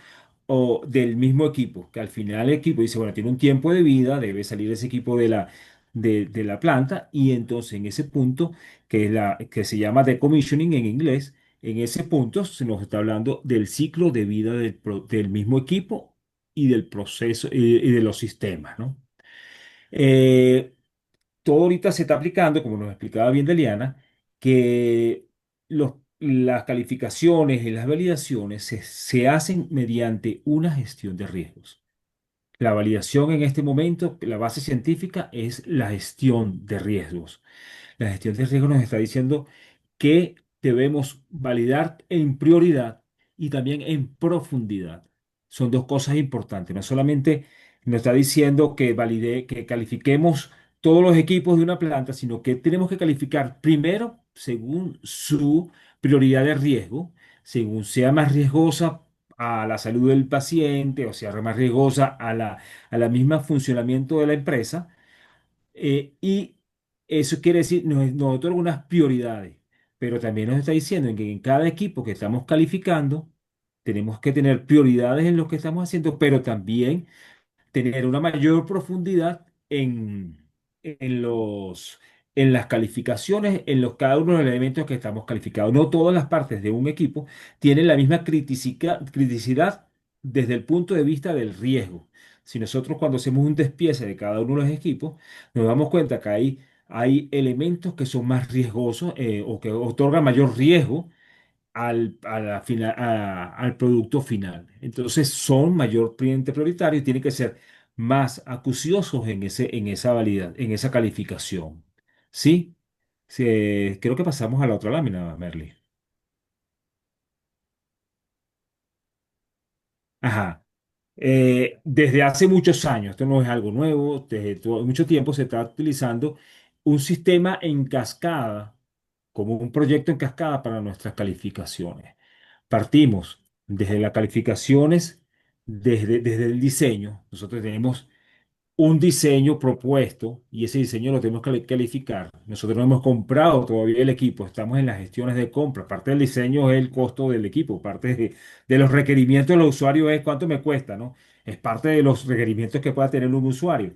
S3: o del mismo equipo, que al final el equipo dice, bueno, tiene un tiempo de vida, debe salir ese equipo de la planta, y entonces en ese punto, que se llama decommissioning en inglés, en ese punto se nos está hablando del ciclo de vida del mismo equipo y del proceso y de los sistemas, ¿no? Eh, Todo ahorita se está aplicando, como nos explicaba bien Deliana, que las calificaciones y las validaciones se hacen mediante una gestión de riesgos. La validación en este momento, la base científica es la gestión de riesgos. La gestión de riesgos nos está diciendo que debemos validar en prioridad y también en profundidad. Son dos cosas importantes. No solamente nos está diciendo que califiquemos todos los equipos de una planta, sino que tenemos que calificar primero según su prioridad de riesgo, según sea más riesgosa a la salud del paciente o sea más riesgosa a la misma funcionamiento de la empresa, y eso quiere decir, nos otorga unas prioridades, pero también nos está diciendo que en cada equipo que estamos calificando, tenemos que tener prioridades en lo que estamos haciendo, pero también tener una mayor profundidad en los, en las calificaciones, cada uno de los elementos que estamos calificados. No todas las partes de un equipo tienen la misma criticidad desde el punto de vista del riesgo. Si nosotros cuando hacemos un despiece de cada uno de los equipos, nos damos cuenta que hay elementos que son más riesgosos, o que otorgan mayor riesgo al producto final. Entonces son mayor cliente prioritario y tienen que ser más acuciosos en esa calificación. ¿Sí? Sí, creo que pasamos a la otra lámina, Merly. Ajá. Desde hace muchos años, esto no es algo nuevo, desde mucho tiempo se está utilizando un sistema en cascada, como un proyecto en cascada para nuestras calificaciones. Partimos desde las calificaciones, desde el diseño. Nosotros tenemos un diseño propuesto y ese diseño lo tenemos que calificar. Nosotros no hemos comprado todavía el equipo, estamos en las gestiones de compra. Parte del diseño es el costo del equipo, parte de los requerimientos de los usuarios es cuánto me cuesta, ¿no? Es parte de los requerimientos que pueda tener un usuario,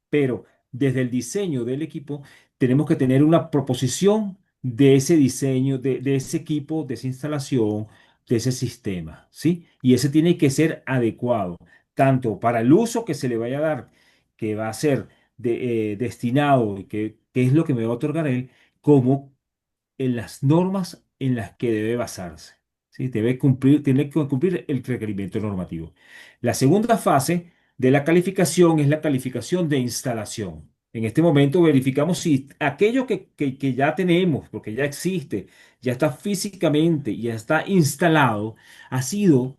S3: pero desde el diseño del equipo tenemos que tener una proposición de ese diseño, de ese equipo, de esa instalación, de ese sistema, ¿sí? Y ese tiene que ser adecuado, tanto para el uso que se le vaya a dar, que va a ser destinado, y que es lo que me va a otorgar él, como en las normas en las que debe basarse. ¿Sí? Tiene que cumplir el requerimiento normativo. La segunda fase de la calificación es la calificación de instalación. En este momento verificamos si aquello que ya tenemos, porque ya existe, ya está físicamente, ya está instalado, ha sido,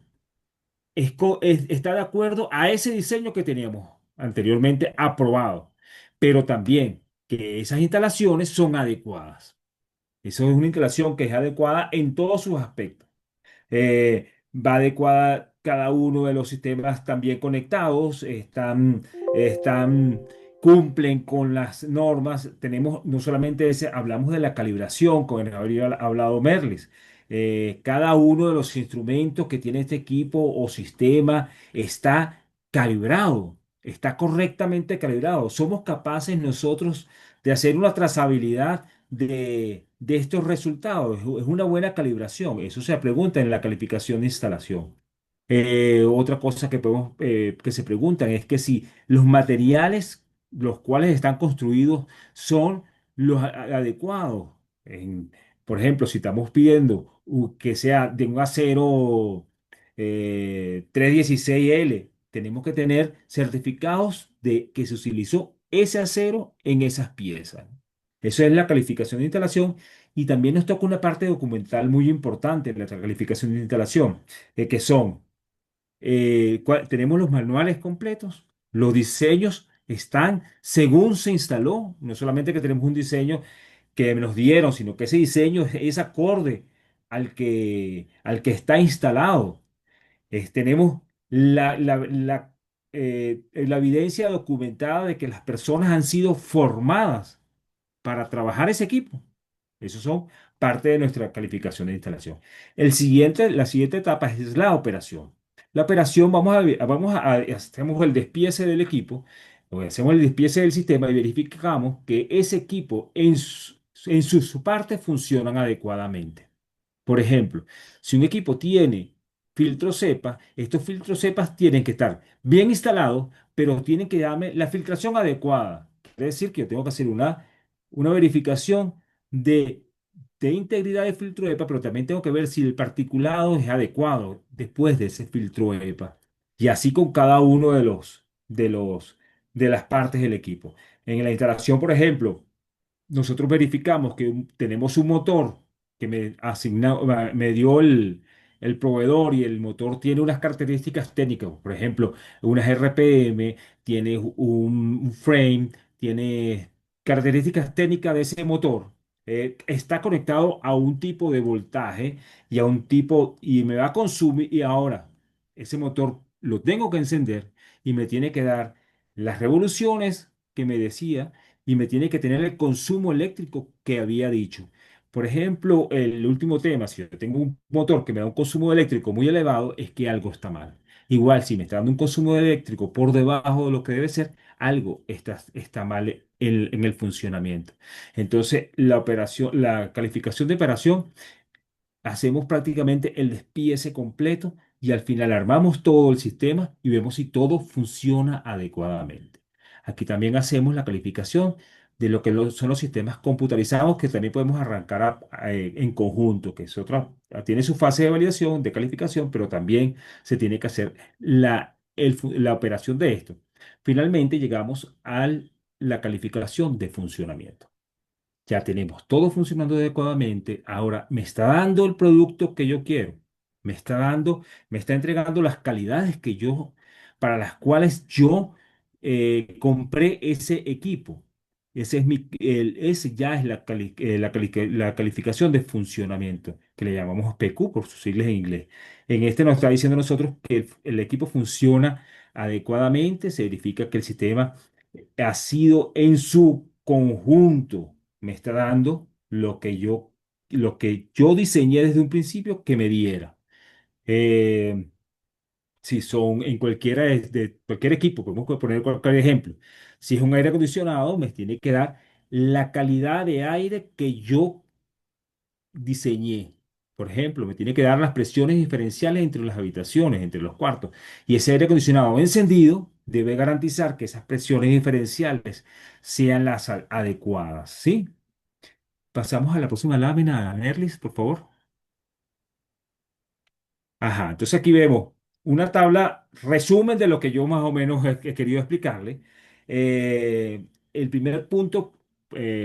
S3: está de acuerdo a ese diseño que teníamos anteriormente aprobado, pero también que esas instalaciones son adecuadas. Eso es una instalación que es adecuada en todos sus aspectos. Va adecuada cada uno de los sistemas también conectados, están cumplen con las normas. Tenemos no solamente ese, hablamos de la calibración, con el que habría hablado Merlis. Cada uno de los instrumentos que tiene este equipo o sistema está calibrado, está correctamente calibrado. Somos capaces nosotros de hacer una trazabilidad de estos resultados. Es una buena calibración. Eso se pregunta en la calificación de instalación. Otra cosa que podemos, que se preguntan es que si los materiales los cuales están construidos son los adecuados. Por ejemplo, si estamos pidiendo que sea de un acero 316L, tenemos que tener certificados de que se utilizó ese acero en esas piezas. Eso es la calificación de instalación, y también nos toca una parte documental muy importante en la calificación de instalación, que son tenemos los manuales completos, los diseños están según se instaló, no solamente que tenemos un diseño que nos dieron, sino que ese diseño es acorde al que está instalado. Tenemos la evidencia documentada de que las personas han sido formadas para trabajar ese equipo. Esos son parte de nuestra calificación de instalación. La siguiente etapa es la operación. La operación, hacemos el despiece del equipo, o hacemos el despiece del sistema y verificamos que ese equipo en sus partes funcionan adecuadamente. Por ejemplo, si un equipo tiene filtros cepa, estos filtros cepas tienen que estar bien instalados, pero tienen que darme la filtración adecuada. Quiere decir que yo tengo que hacer una verificación de, de integridad de filtro EPA, pero también tengo que ver si el particulado es adecuado después de ese filtro EPA. Y así con cada uno de las partes del equipo. En la instalación, por ejemplo, nosotros verificamos que tenemos un motor que me dio el proveedor, y el motor tiene unas características técnicas, por ejemplo, unas RPM, tiene un frame, tiene características técnicas de ese motor. Está conectado a un tipo de voltaje y a un tipo, y me va a consumir, y ahora ese motor lo tengo que encender y me tiene que dar las revoluciones que me decía, y me tiene que tener el consumo eléctrico que había dicho. Por ejemplo, el último tema, si yo tengo un motor que me da un consumo eléctrico muy elevado, es que algo está mal. Igual, si me está dando un consumo eléctrico por debajo de lo que debe ser, algo está mal en el funcionamiento. Entonces, la calificación de operación, hacemos prácticamente el despiece completo y al final armamos todo el sistema y vemos si todo funciona adecuadamente. Aquí también hacemos la calificación de lo que son los sistemas computarizados, que también podemos arrancar en conjunto, que es otra, tiene su fase de validación, de calificación, pero también se tiene que hacer la operación de esto. Finalmente llegamos a la calificación de funcionamiento. Ya tenemos todo funcionando adecuadamente. Ahora me está dando el producto que yo quiero. Me está entregando las calidades para las cuales yo compré ese equipo. Ese ya es la calificación de funcionamiento, que le llamamos PQ por sus siglas en inglés. En este nos está diciendo a nosotros que el equipo funciona adecuadamente, se verifica que el sistema ha sido en su conjunto, me está dando lo que yo diseñé desde un principio que me diera. Eh, si son en de cualquier equipo, podemos poner cualquier ejemplo. Si es un aire acondicionado, me tiene que dar la calidad de aire que yo diseñé. Por ejemplo, me tiene que dar las presiones diferenciales entre las habitaciones, entre los cuartos. Y ese aire acondicionado encendido debe garantizar que esas presiones diferenciales sean las adecuadas, ¿sí? Pasamos a la próxima lámina, Nerlis, por favor. Ajá, entonces aquí vemos una tabla resumen de lo que yo más o menos he querido explicarle. El primer punto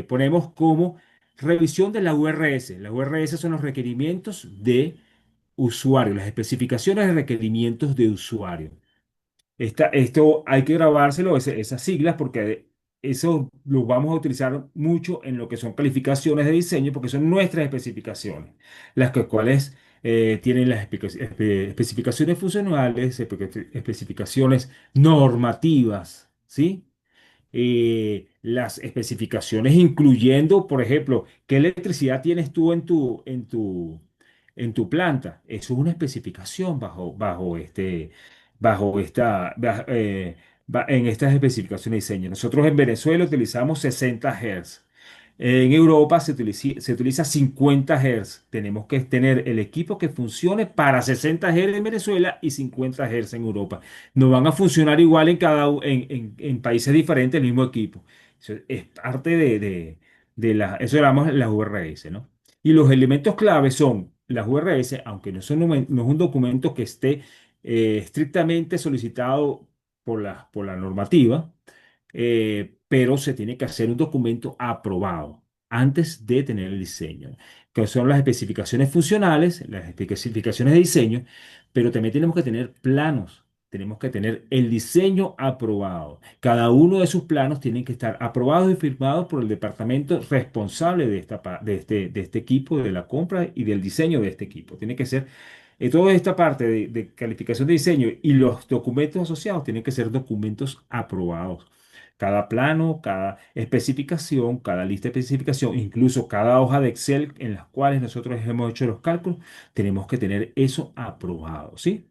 S3: ponemos como revisión de la URS. Las URS son los requerimientos de usuario, las especificaciones de requerimientos de usuario. Esto hay que grabárselo, esas siglas, porque eso lo vamos a utilizar mucho en lo que son calificaciones de diseño, porque son nuestras especificaciones, cuales tienen las especificaciones funcionales, especificaciones normativas, ¿sí? las especificaciones, incluyendo, por ejemplo, qué electricidad tienes tú en tu planta. Eso es una especificación bajo esta, en estas especificaciones de diseño. Nosotros en Venezuela utilizamos 60 Hz. En Europa se utiliza 50 Hz. Tenemos que tener el equipo que funcione para 60 Hz en Venezuela y 50 Hz en Europa. No van a funcionar igual en países diferentes el mismo equipo. Eso es parte eso llamamos las URS, ¿no? Y los elementos clave son las URS, aunque no es un documento que esté estrictamente solicitado por la normativa, pero se tiene que hacer un documento aprobado antes de tener el diseño, que son las especificaciones funcionales, las especificaciones de diseño, pero también tenemos que tener planos. Tenemos que tener el diseño aprobado. Cada uno de esos planos tienen que estar aprobados y firmados por el departamento responsable de este equipo, de la compra y del diseño de este equipo. Tiene que ser toda esta parte de calificación de diseño y los documentos asociados tienen que ser documentos aprobados. Cada plano, cada especificación, cada lista de especificación, incluso cada hoja de Excel en las cuales nosotros hemos hecho los cálculos, tenemos que tener eso aprobado, ¿sí?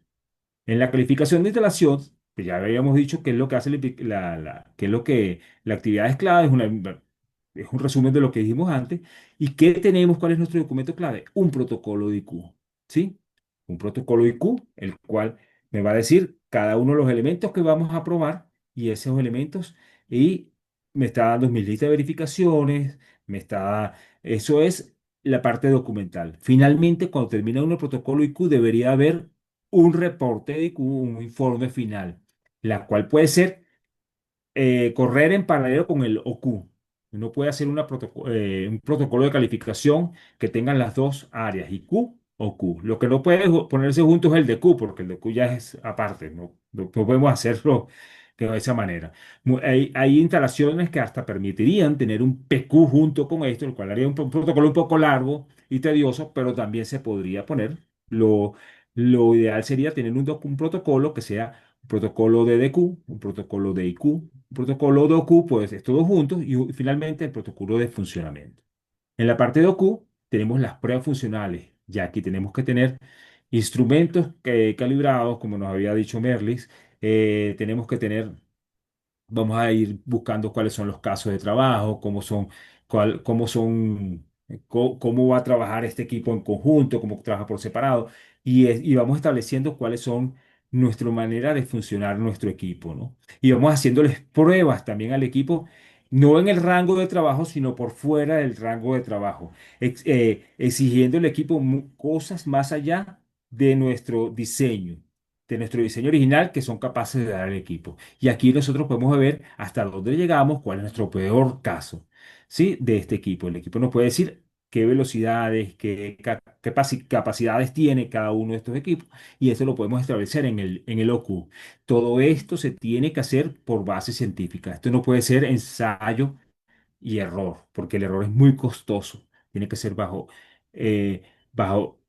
S3: En la calificación de instalación, pues ya habíamos dicho qué es lo que hace qué es lo que la actividad es clave, es un resumen de lo que dijimos antes. ¿Y qué tenemos? ¿Cuál es nuestro documento clave? Un protocolo de IQ, ¿sí? Un protocolo de IQ, el cual me va a decir cada uno de los elementos que vamos a probar y esos elementos, y me está dando mis listas de verificaciones, eso es la parte documental. Finalmente, cuando termina uno el protocolo IQ, debería haber un reporte de IQ, un informe final, la cual puede ser correr en paralelo con el OQ. Uno puede hacer un protocolo de calificación que tengan las dos áreas, IQ o Q. Lo que no puede ponerse juntos es el de Q, porque el de Q ya es aparte, no podemos hacerlo de esa manera. Hay instalaciones que hasta permitirían tener un PQ junto con esto, el cual haría un protocolo un poco largo y tedioso, pero también se podría poner. Lo ideal sería tener un protocolo que sea un protocolo de DQ, un protocolo de IQ, un protocolo de OQ, pues es todo juntos, y finalmente el protocolo de funcionamiento. En la parte de OQ tenemos las pruebas funcionales. Ya aquí tenemos que tener instrumentos calibrados, como nos había dicho Merlis. Tenemos que tener Vamos a ir buscando cuáles son los casos de trabajo, cómo va a trabajar este equipo en conjunto, cómo trabaja por separado, y vamos estableciendo cuáles son nuestra manera de funcionar nuestro equipo, ¿no? Y vamos haciéndoles pruebas también al equipo, no en el rango de trabajo, sino por fuera del rango de trabajo, exigiendo al equipo cosas más allá de nuestro diseño, original que son capaces de dar al equipo. Y aquí nosotros podemos ver hasta dónde llegamos, cuál es nuestro peor caso, ¿sí? De este equipo. El equipo nos puede decir qué velocidades, capacidades tiene cada uno de estos equipos, y esto lo podemos establecer en el OQ. Todo esto se tiene que hacer por base científica. Esto no puede ser ensayo y error, porque el error es muy costoso. Tiene que ser eh, bajo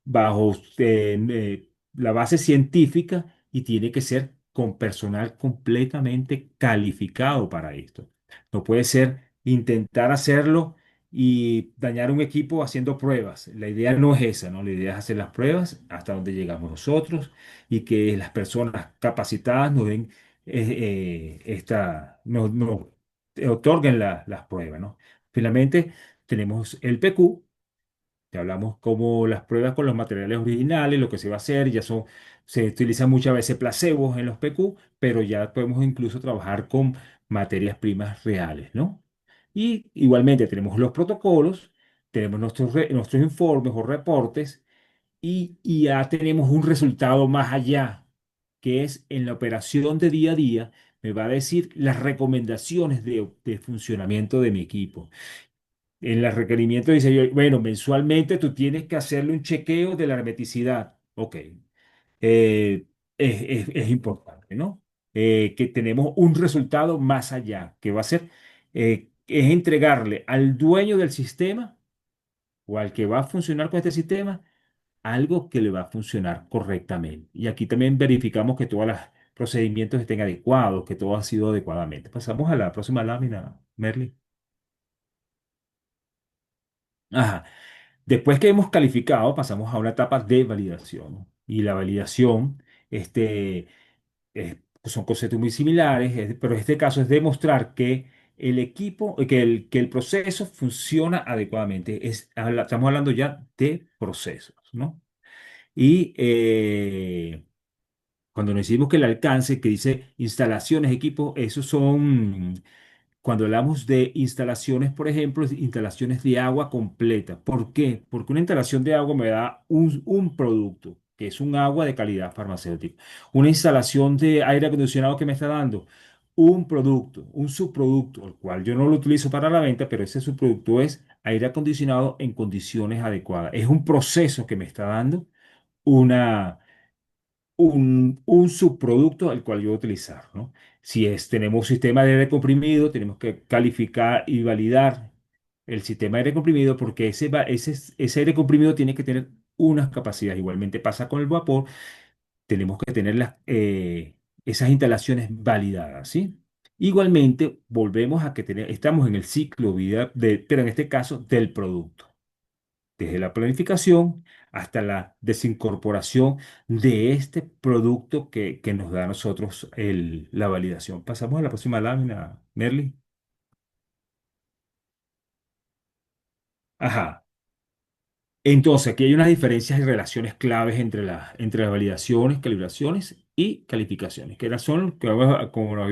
S3: la base científica, y tiene que ser con personal completamente calificado para esto. No puede ser intentar hacerlo y dañar un equipo haciendo pruebas. La idea no es esa, ¿no? La idea es hacer las pruebas hasta donde llegamos nosotros, y que las personas capacitadas nos den nos te otorguen las pruebas, ¿no? Finalmente, tenemos el PQ, que hablamos como las pruebas con los materiales originales, lo que se va a hacer, se utilizan muchas veces placebos en los PQ, pero ya podemos incluso trabajar con materias primas reales, ¿no? Y igualmente tenemos los protocolos, tenemos nuestros informes o reportes, y ya tenemos un resultado más allá, que es en la operación de día a día, me va a decir las recomendaciones de funcionamiento de mi equipo. En los requerimientos dice, bueno, mensualmente tú tienes que hacerle un chequeo de la hermeticidad. Ok, es importante, ¿no? Que tenemos un resultado más allá, que va a ser, es entregarle al dueño del sistema o al que va a funcionar con este sistema algo que le va a funcionar correctamente. Y aquí también verificamos que procedimientos estén adecuados, que todo ha sido adecuadamente. Pasamos a la próxima lámina, Merly. Ajá. Después que hemos calificado, pasamos a una etapa de validación. Y la validación, este, son conceptos muy similares, pero en este caso es demostrar que el equipo, que el proceso funciona adecuadamente. Estamos hablando ya de procesos, ¿no? Y cuando nos decimos que el alcance, que dice instalaciones, equipos, esos son cuando hablamos de instalaciones, por ejemplo, instalaciones de agua completa. ¿Por qué? Porque una instalación de agua me da un producto, que es un agua de calidad farmacéutica. Una instalación de aire acondicionado que me está dando un producto, un subproducto, el cual yo no lo utilizo para la venta, pero ese subproducto es aire acondicionado en condiciones adecuadas. Es un proceso que me está dando una un subproducto al cual yo voy a utilizar, ¿no? Si tenemos sistema de aire comprimido, tenemos que calificar y validar el sistema de aire comprimido porque ese aire comprimido tiene que tener unas capacidades. Igualmente pasa con el vapor, tenemos que tener esas instalaciones validadas, ¿sí? Igualmente, volvemos a que estamos en el ciclo vida, pero en este caso del producto desde la planificación hasta la desincorporación de este producto que nos da a nosotros la validación. Pasamos a la próxima lámina, Merly. Ajá. Entonces, aquí hay unas diferencias y relaciones claves entre las validaciones, calibraciones y calificaciones, que son, como nos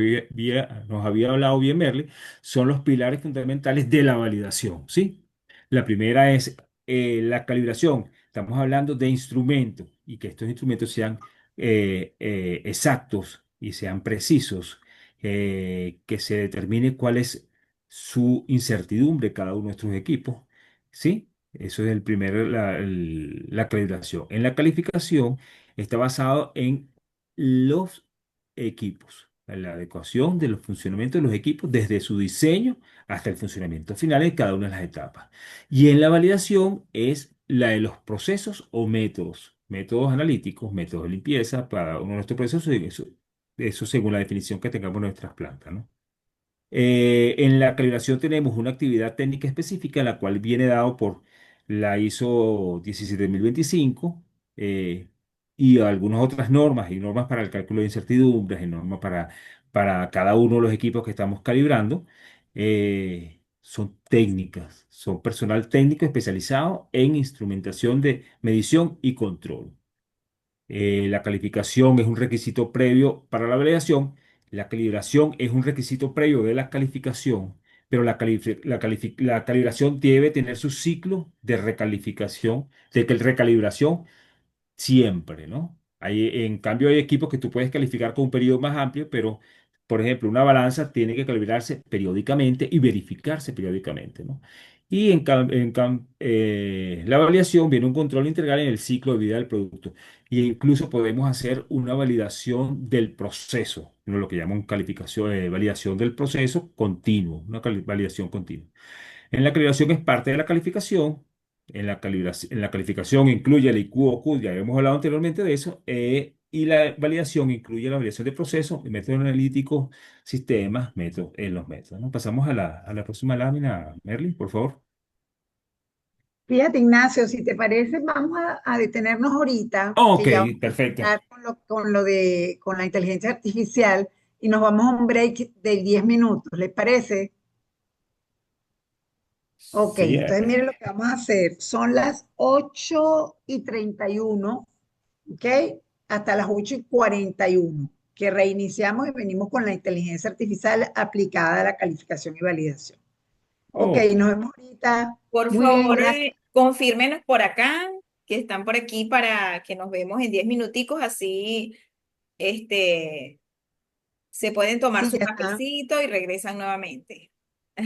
S3: había hablado bien Merly, son los pilares fundamentales de la validación, ¿sí? La primera es la calibración. Estamos hablando de instrumentos y que estos instrumentos sean exactos y sean precisos, que se determine cuál es su incertidumbre cada uno de nuestros equipos, ¿sí? Eso es la calibración. En la calificación está basado en los equipos, en la adecuación de los funcionamientos de los equipos desde su diseño hasta el funcionamiento final en cada una de las etapas. Y en la validación es la de los procesos o métodos, métodos analíticos, métodos de limpieza para uno de nuestros procesos, y eso según la definición que tengamos en nuestras plantas, ¿no? En la calibración tenemos una actividad técnica específica, la cual viene dado por la ISO 17025 eh, y algunas otras normas, y normas para el cálculo de incertidumbres, y normas para cada uno de los equipos que estamos calibrando. Son técnicas, son personal técnico especializado en instrumentación de medición y control. La calificación es un requisito previo para la validación. La calibración es un requisito previo de la calificación, pero la calibración debe tener su ciclo de recalificación, recalibración siempre, ¿no? En cambio, hay equipos que tú puedes calificar con un periodo más amplio, pero, por ejemplo, una balanza tiene que calibrarse periódicamente y verificarse periódicamente, ¿no? Y la validación viene un control integral en el ciclo de vida del producto. E incluso podemos hacer una validación del proceso, ¿no? Lo que llaman calificación, validación del proceso continuo, una validación continua. En la calibración es parte de la calificación. En la calificación incluye el IQ o Q, ya hemos hablado anteriormente de eso, y la validación incluye la validación de procesos, métodos analíticos, sistemas, métodos, en los métodos, ¿no? Pasamos a la próxima lámina, Merly, por favor.
S1: Fíjate, Ignacio, si te parece, vamos a detenernos ahorita,
S3: Ok,
S1: que ya vamos a
S3: perfecto.
S1: empezar con la inteligencia artificial y nos vamos a un break de 10 minutos, ¿les parece? Ok,
S3: Sí,
S1: entonces miren lo que vamos a hacer. Son las 8:31, ¿ok? Hasta las 8:41, que reiniciamos y venimos con la inteligencia artificial aplicada a la calificación y validación. Ok,
S3: ok.
S1: nos vemos ahorita.
S2: Por
S1: Muy bien,
S2: favor,
S1: gracias.
S2: confírmenos por acá que están por aquí para que nos vemos en 10 minuticos, así este, se pueden tomar
S1: Sí,
S2: su cafecito y regresan nuevamente.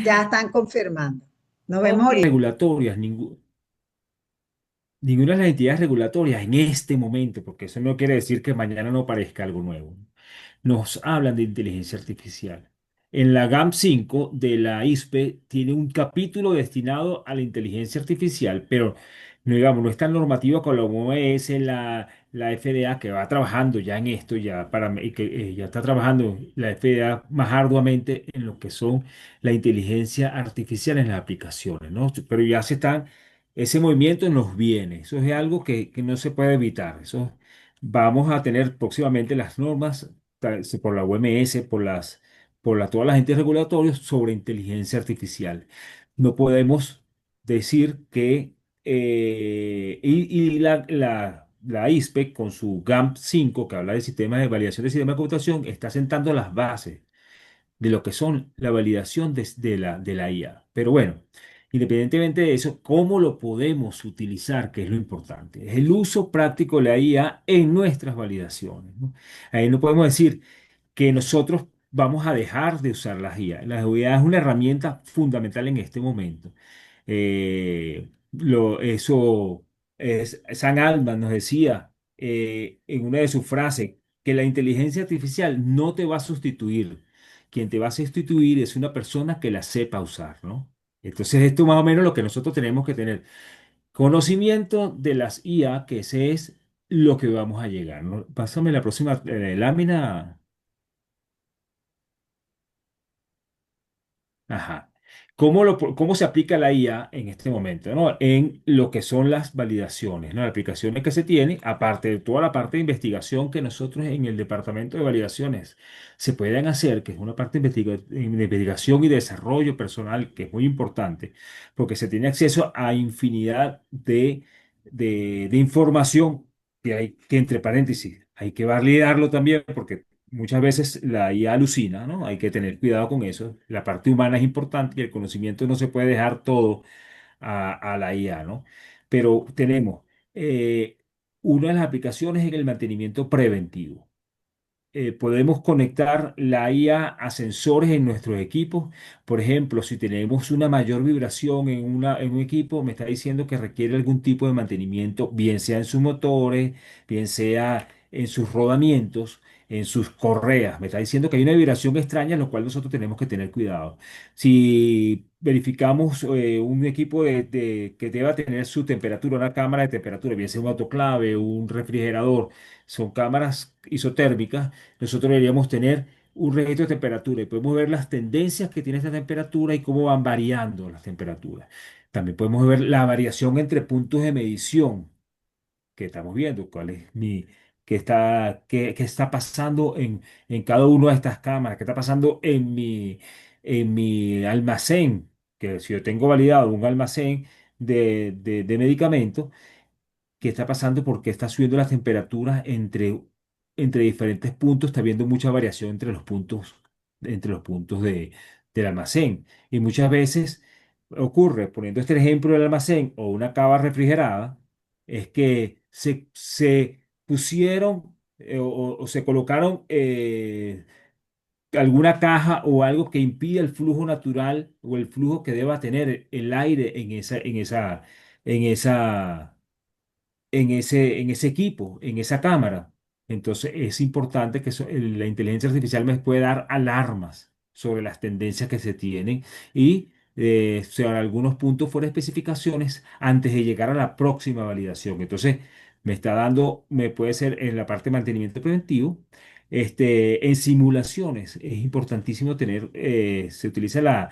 S1: ya están confirmando. Nos vemos
S2: Ok.
S1: ahorita.
S3: Regulatorias, ninguna de las entidades regulatorias en este momento, porque eso no quiere decir que mañana no aparezca algo nuevo, nos hablan de inteligencia artificial. En la GAM 5 de la ISPE tiene un capítulo destinado a la inteligencia artificial, pero no, digamos, no es tan normativa como es la FDA, que va trabajando ya en esto, ya, y que ya está trabajando la FDA más arduamente en lo que son la inteligencia artificial en las aplicaciones, ¿no? Pero ya se están, ese movimiento nos viene, eso es algo que no se puede evitar, eso vamos a tener próximamente las normas por la OMS, todas las entes regulatorias sobre inteligencia artificial. No podemos decir que y la ISPE con su GAMP 5 que habla de sistemas de validación de sistemas de computación, está sentando las bases de lo que son la validación de la IA. Pero bueno, independientemente de eso, ¿cómo lo podemos utilizar? Que es lo importante. Es el uso práctico de la IA en nuestras validaciones, ¿no? Ahí no podemos decir que nosotros vamos a dejar de usar la IA. La IA es una herramienta fundamental en este momento. Eso San Altman nos decía en una de sus frases que la inteligencia artificial no te va a sustituir. Quien te va a sustituir es una persona que la sepa usar, ¿no? Entonces, esto más o menos lo que nosotros tenemos que tener. Conocimiento de las IA, que ese es lo que vamos a llegar, ¿no? Pásame la próxima lámina. Ajá. ¿Cómo se aplica la IA en este momento, ¿no? En lo que son las validaciones, ¿no? Las aplicaciones que se tienen, aparte de toda la parte de investigación que nosotros en el departamento de validaciones se pueden hacer, que es una parte de investigación y desarrollo personal que es muy importante, porque se tiene acceso a infinidad de información que hay que, entre paréntesis, hay que validarlo también, porque muchas veces la IA alucina, ¿no? Hay que tener cuidado con eso. La parte humana es importante y el conocimiento no se puede dejar todo a la IA, ¿no? Pero tenemos eh, una de las aplicaciones en el mantenimiento preventivo. Podemos conectar la IA a sensores en nuestros equipos. Por ejemplo, si tenemos una mayor vibración en un equipo, me está diciendo que requiere algún tipo de mantenimiento, bien sea en sus motores, bien sea en sus rodamientos, en sus correas. Me está diciendo que hay una vibración extraña, en lo cual nosotros tenemos que tener cuidado. Si verificamos un equipo que deba tener su temperatura, una cámara de temperatura, bien sea un autoclave, un refrigerador, son cámaras isotérmicas. Nosotros deberíamos tener un registro de temperatura y podemos ver las tendencias que tiene esta temperatura y cómo van variando las temperaturas. También podemos ver la variación entre puntos de medición que estamos viendo, qué está pasando en cada una de estas cámaras, qué está pasando en mi almacén, que si yo tengo validado un almacén de medicamentos, qué está pasando, porque está subiendo las temperaturas entre diferentes puntos, está habiendo mucha variación entre los puntos del almacén. Y muchas veces ocurre, poniendo este ejemplo del almacén o una cava refrigerada, es que se pusieron o se colocaron alguna caja o algo que impida el flujo natural o el flujo que deba tener el aire en esa en ese equipo, en esa cámara. Entonces es importante que la inteligencia artificial me puede dar alarmas sobre las tendencias que se tienen y sobre algunos puntos fuera de especificaciones antes de llegar a la próxima validación. Entonces me puede ser en la parte de mantenimiento preventivo. En simulaciones es importantísimo se utiliza la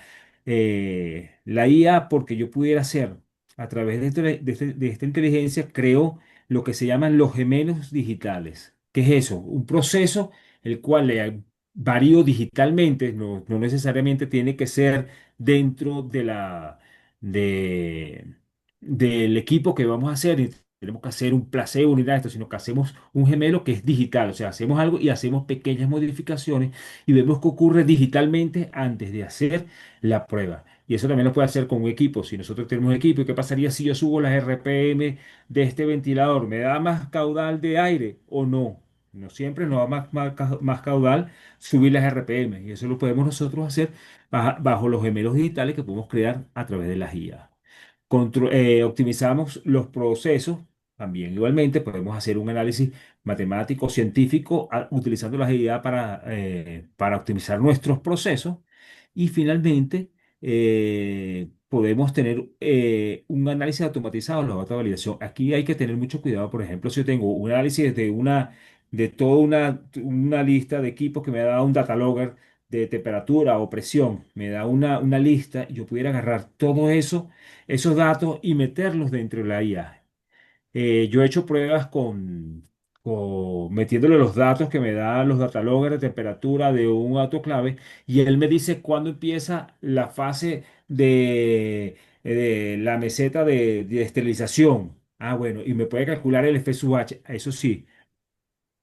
S3: IA, porque yo pudiera hacer a través de esta inteligencia, creo lo que se llaman los gemelos digitales. ¿Qué es eso? Un proceso el cual le varío digitalmente, no necesariamente tiene que ser dentro de, del equipo que vamos a hacer. Y tenemos que hacer un placebo ni nada de esto, sino que hacemos un gemelo que es digital. O sea, hacemos algo y hacemos pequeñas modificaciones y vemos qué ocurre digitalmente antes de hacer la prueba. Y eso también lo puede hacer con un equipo. Si nosotros tenemos un equipo, ¿y qué pasaría si yo subo las RPM de este ventilador? ¿Me da más caudal de aire o no? No siempre nos da más caudal subir las RPM. Y eso lo podemos nosotros hacer bajo los gemelos digitales que podemos crear a través de las IA. Optimizamos los procesos. También igualmente podemos hacer un análisis matemático, científico, utilizando las IA para optimizar nuestros procesos. Y finalmente, podemos tener un análisis automatizado de los datos de validación. Aquí hay que tener mucho cuidado. Por ejemplo, si yo tengo un análisis de toda una lista de equipos que me ha dado un data logger de temperatura o presión, me da una lista, y yo pudiera agarrar todo eso, esos datos y meterlos dentro de la IA. Yo he hecho pruebas metiéndole los datos que me dan los dataloggers de temperatura de un autoclave, y él me dice cuándo empieza la fase de la meseta de esterilización. Ah, bueno, y me puede calcular el F sub H. Eso sí,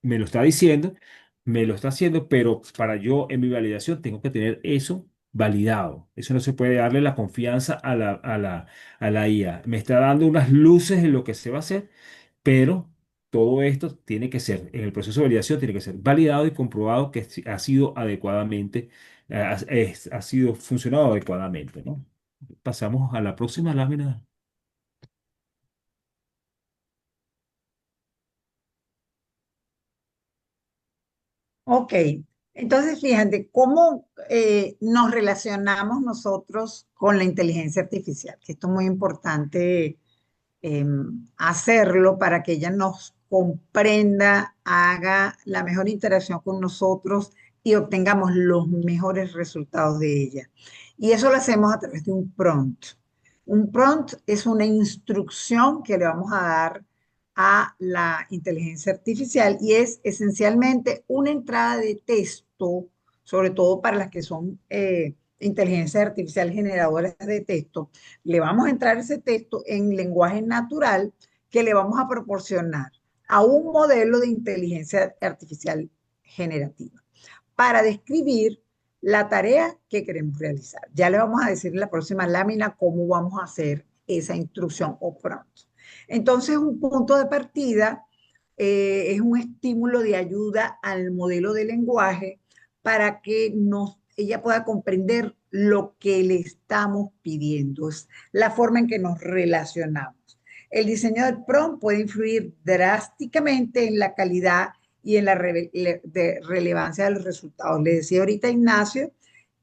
S3: me lo está diciendo, me lo está haciendo, pero para yo en mi validación tengo que tener eso validado. Eso no se puede darle la confianza a la IA. Me está dando unas luces en lo que se va a hacer, pero todo esto tiene que ser, en el proceso de validación, tiene que ser validado y comprobado que ha sido adecuadamente, ha sido funcionado adecuadamente, ¿no? Pasamos a la próxima lámina.
S1: Ok, entonces fíjate cómo nos relacionamos nosotros con la inteligencia artificial, que esto es muy importante hacerlo para que ella nos comprenda, haga la mejor interacción con nosotros y obtengamos los mejores resultados de ella. Y eso lo hacemos a través de un prompt. Un prompt es una instrucción que le vamos a dar a la inteligencia artificial y es esencialmente una entrada de texto, sobre todo para las que son inteligencia artificial generadoras de texto. Le vamos a entrar ese texto en lenguaje natural que le vamos a proporcionar a un modelo de inteligencia artificial generativa para describir la tarea que queremos realizar. Ya le vamos a decir en la próxima lámina cómo vamos a hacer esa instrucción o pronto. Entonces, un punto de partida es un estímulo de ayuda al modelo de lenguaje para que ella pueda comprender lo que le estamos pidiendo, es la forma en que nos relacionamos. El diseño del prompt puede influir drásticamente en la calidad y en la relevancia de los resultados. Le decía ahorita a Ignacio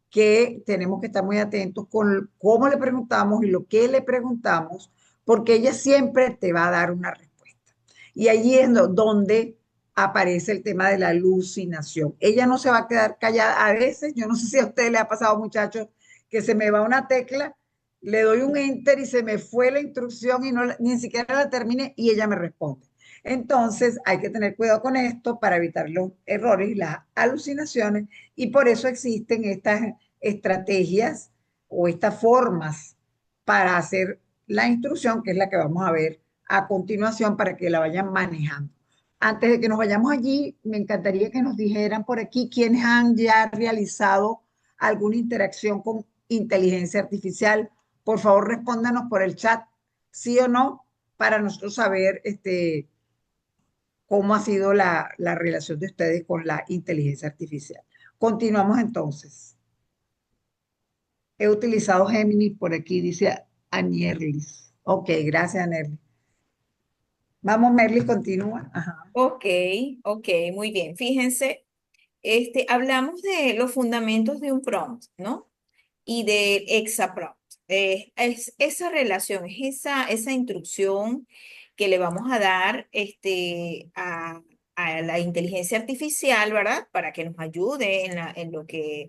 S1: que tenemos que estar muy atentos con cómo le preguntamos y lo que le preguntamos, porque ella siempre te va a dar una respuesta. Y allí es donde aparece el tema de la alucinación. Ella no se va a quedar callada. A veces, yo no sé si a ustedes les ha pasado, muchachos, que se me va una tecla, le doy un enter y se me fue la instrucción y no, ni siquiera la terminé y ella me responde. Entonces, hay que tener cuidado con esto para evitar los errores y las alucinaciones, y por eso existen estas estrategias o estas formas para hacer la instrucción, que es la que vamos a ver a continuación para que la vayan manejando. Antes de que nos vayamos allí, me encantaría que nos dijeran por aquí quiénes han ya realizado alguna interacción con inteligencia artificial. Por favor, respóndanos por el chat, sí o no, para nosotros saber cómo ha sido la relación de ustedes con la inteligencia artificial. Continuamos entonces. He utilizado Gemini por aquí, dice Anerlis. Ok, gracias, Anerlis. Vamos, Merly, continúa. Ajá.
S2: Ok, ok, muy bien. Fíjense, hablamos de los fundamentos de un prompt, ¿no? Y del exaprompt. Es esa relación, es esa instrucción que le vamos a dar a la inteligencia artificial, ¿verdad? Para que nos ayude en lo que,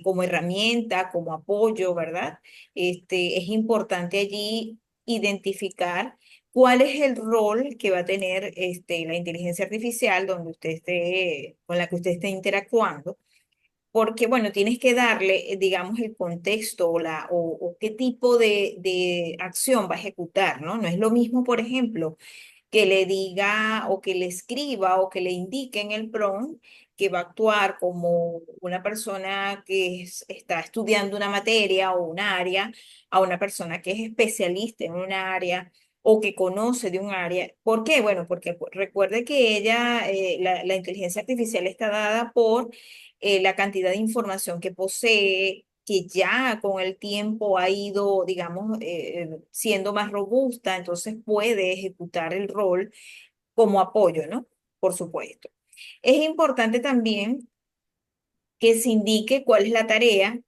S2: como herramienta, como apoyo, ¿verdad? Es importante allí identificar cuál es el rol que va a tener la inteligencia artificial donde usted esté, con la que usted esté interactuando, porque, bueno, tienes que darle, digamos, el contexto o qué tipo de acción va a ejecutar, ¿no? No es lo mismo, por ejemplo, que le diga o que le escriba o que le indique en el prompt que va a actuar como una persona que está estudiando una materia o un área, a una persona que es especialista en un área o que conoce de un área. ¿Por qué? Bueno, porque recuerde que la inteligencia artificial está dada por la cantidad de información que posee, que ya con el tiempo ha ido, digamos, siendo más robusta, entonces puede ejecutar el rol como apoyo, ¿no? Por supuesto. Es importante también que se indique cuál es la tarea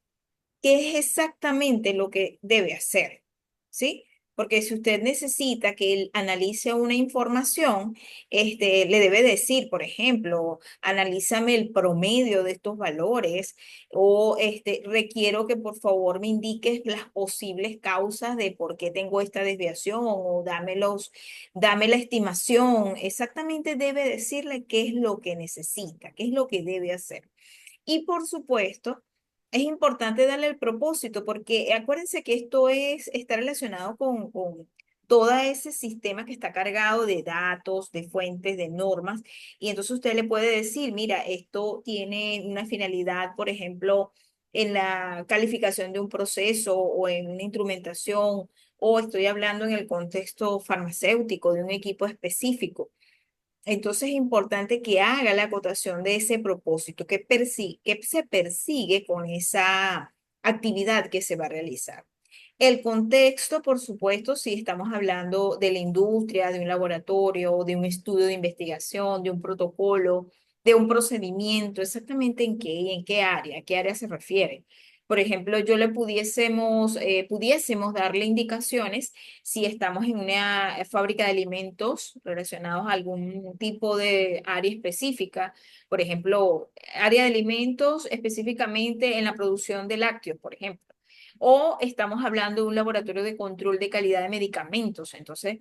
S2: qué es exactamente lo que debe hacer, ¿sí? Porque si usted necesita que él analice una información, le debe decir, por ejemplo, analízame el promedio de estos valores o requiero que por favor me indiques las posibles causas de por qué tengo esta desviación o dame la estimación. Exactamente debe decirle qué es lo que necesita, qué es lo que debe hacer. Y por supuesto, es importante darle el propósito, porque acuérdense que está relacionado con todo ese sistema que está cargado de datos, de fuentes, de normas. Y entonces usted le puede decir, mira, esto tiene una finalidad, por ejemplo, en la calificación de un proceso o en una instrumentación, o estoy hablando en el contexto farmacéutico de un equipo específico. Entonces es importante que haga la acotación de ese propósito, que se persigue con esa actividad que se va a realizar. El contexto, por supuesto, si estamos hablando de la industria, de un laboratorio, de un estudio de investigación, de un protocolo, de un procedimiento, exactamente en qué área, a qué área se refiere. Por ejemplo, pudiésemos darle indicaciones si estamos en una fábrica de alimentos relacionados a algún tipo de área específica, por ejemplo, área de alimentos específicamente en la producción de lácteos, por ejemplo. O estamos hablando de un laboratorio de control de calidad de medicamentos. Entonces,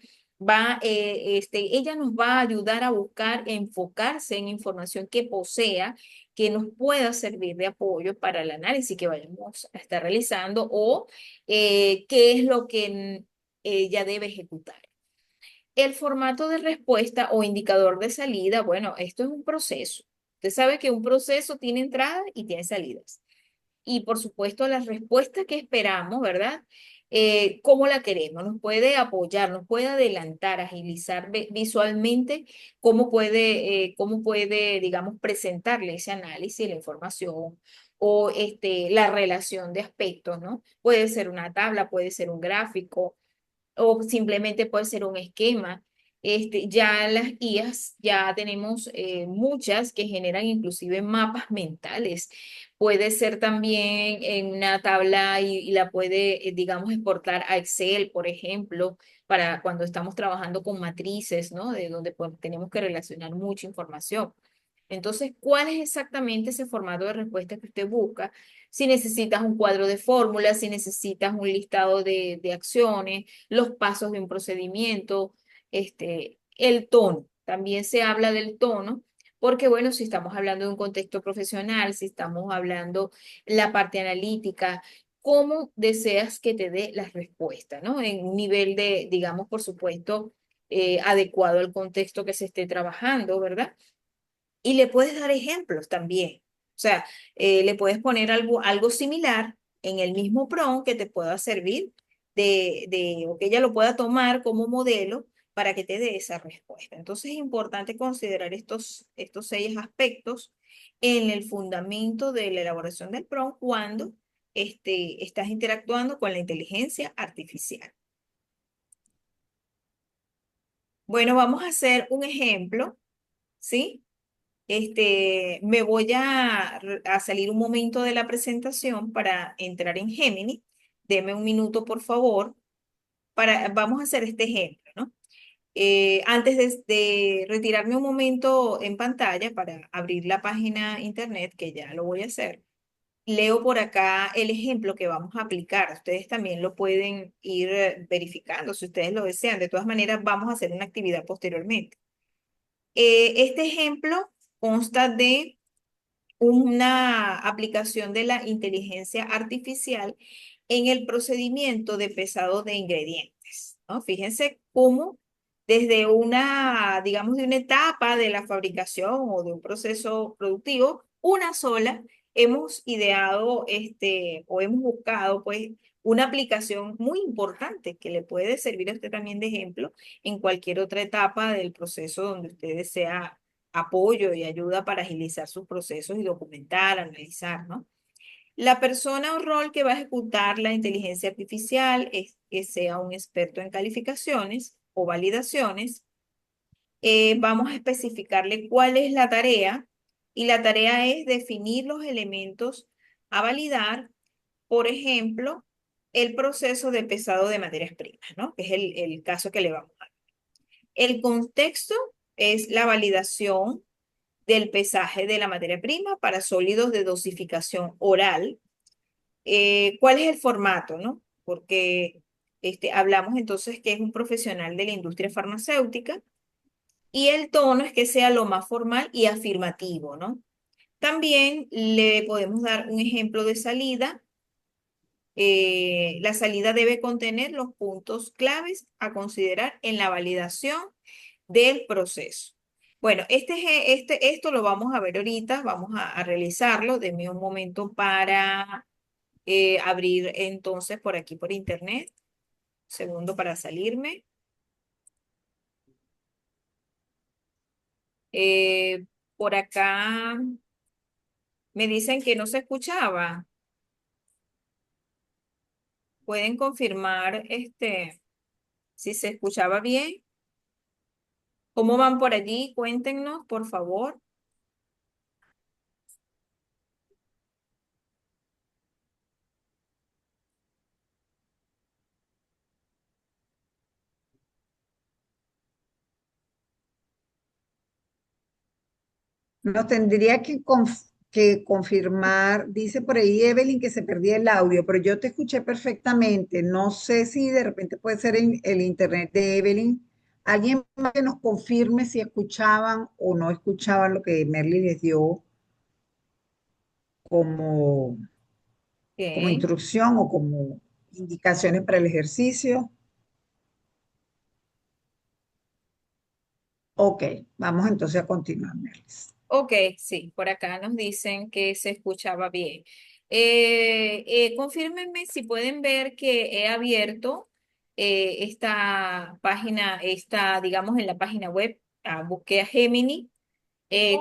S2: ella nos va a ayudar a buscar, enfocarse en información que posea, que nos pueda servir de apoyo para el análisis que vayamos a estar realizando o qué es lo que ella debe ejecutar. El formato de respuesta o indicador de salida, bueno, esto es un proceso. Usted sabe que un proceso tiene entradas y tiene salidas. Y por supuesto, las respuestas que esperamos, ¿verdad? ¿Cómo la queremos? Nos puede apoyar, nos puede adelantar, agilizar visualmente cómo puede, digamos, presentarle ese análisis, la información o la relación de aspectos, ¿no? Puede ser una tabla, puede ser un gráfico o simplemente puede ser un esquema. Ya las IAs, ya tenemos muchas que generan inclusive mapas mentales. Puede ser también en una tabla y la puede, digamos, exportar a Excel, por ejemplo, para cuando estamos trabajando con matrices, ¿no? De donde pues, tenemos que relacionar mucha información. Entonces, ¿cuál es exactamente ese formato de respuesta que usted busca? Si necesitas un cuadro de fórmulas, si necesitas un listado de acciones, los pasos de un procedimiento, el tono. También se habla del tono, porque bueno, si estamos hablando de un contexto profesional, si estamos hablando la parte analítica, ¿cómo deseas que te dé las respuestas, ¿no? En un nivel de, digamos, por supuesto, adecuado al contexto que se esté trabajando, ¿verdad? Y le puedes dar ejemplos también. O sea, le puedes poner algo similar en el mismo prompt que te pueda servir o que ella lo pueda tomar como modelo para que te dé esa respuesta. Entonces es importante considerar estos 6 aspectos en el fundamento de la elaboración del prompt cuando estás interactuando con la inteligencia artificial. Bueno, vamos a hacer un ejemplo, ¿sí? Me voy a salir un momento de la presentación para entrar en Gemini. Deme un minuto, por favor, vamos a hacer este ejemplo, ¿no? Antes de retirarme un momento en pantalla para abrir la página internet, que ya lo voy a hacer, leo por acá el ejemplo que vamos a aplicar. Ustedes también lo pueden ir verificando si ustedes lo desean. De todas maneras, vamos a hacer una actividad posteriormente. Este ejemplo consta de una aplicación de la inteligencia artificial en el procedimiento de pesado de ingredientes, ¿no? Fíjense cómo desde digamos, de una etapa de la fabricación o de un proceso productivo, una sola, hemos ideado o hemos buscado, pues, una aplicación muy importante que le puede servir a usted también de ejemplo en cualquier otra etapa del proceso donde usted desea apoyo y ayuda para agilizar sus procesos y documentar, analizar, ¿no? La persona o rol que va a ejecutar la inteligencia artificial es que sea un experto en calificaciones o validaciones. Vamos a especificarle cuál es la tarea y la tarea es definir los elementos a validar por ejemplo, el proceso de pesado de materias primas, ¿no? Que es el caso que le vamos a dar. El contexto es la validación del pesaje de la materia prima para sólidos de dosificación oral. ¿Cuál es el formato, no? Porque hablamos entonces que es un profesional de la industria farmacéutica y el tono es que sea lo más formal y afirmativo, ¿no? También le podemos dar un ejemplo de salida. La salida debe contener los puntos claves a considerar en la validación del proceso. Bueno, esto lo vamos a ver ahorita, vamos a realizarlo. Denme un momento para abrir entonces por aquí por internet. Segundo para salirme. Eh, por acá me dicen que no se escuchaba. ¿Pueden confirmar si se escuchaba bien? ¿Cómo van por allí? Cuéntenos, por favor.
S1: Nos tendría que confirmar, dice por ahí Evelyn que se perdía el audio, pero yo te escuché perfectamente. No sé si de repente puede ser el internet de Evelyn. Alguien más que nos confirme si escuchaban o no escuchaban lo que Merly les dio como, como
S2: Ok.
S1: instrucción o como indicaciones para el ejercicio. Ok, vamos entonces a continuar, Merly.
S2: Ok, sí, por acá nos dicen que se escuchaba bien. Confírmenme si pueden ver que he abierto esta página, digamos, en la página web, busqué a Gemini.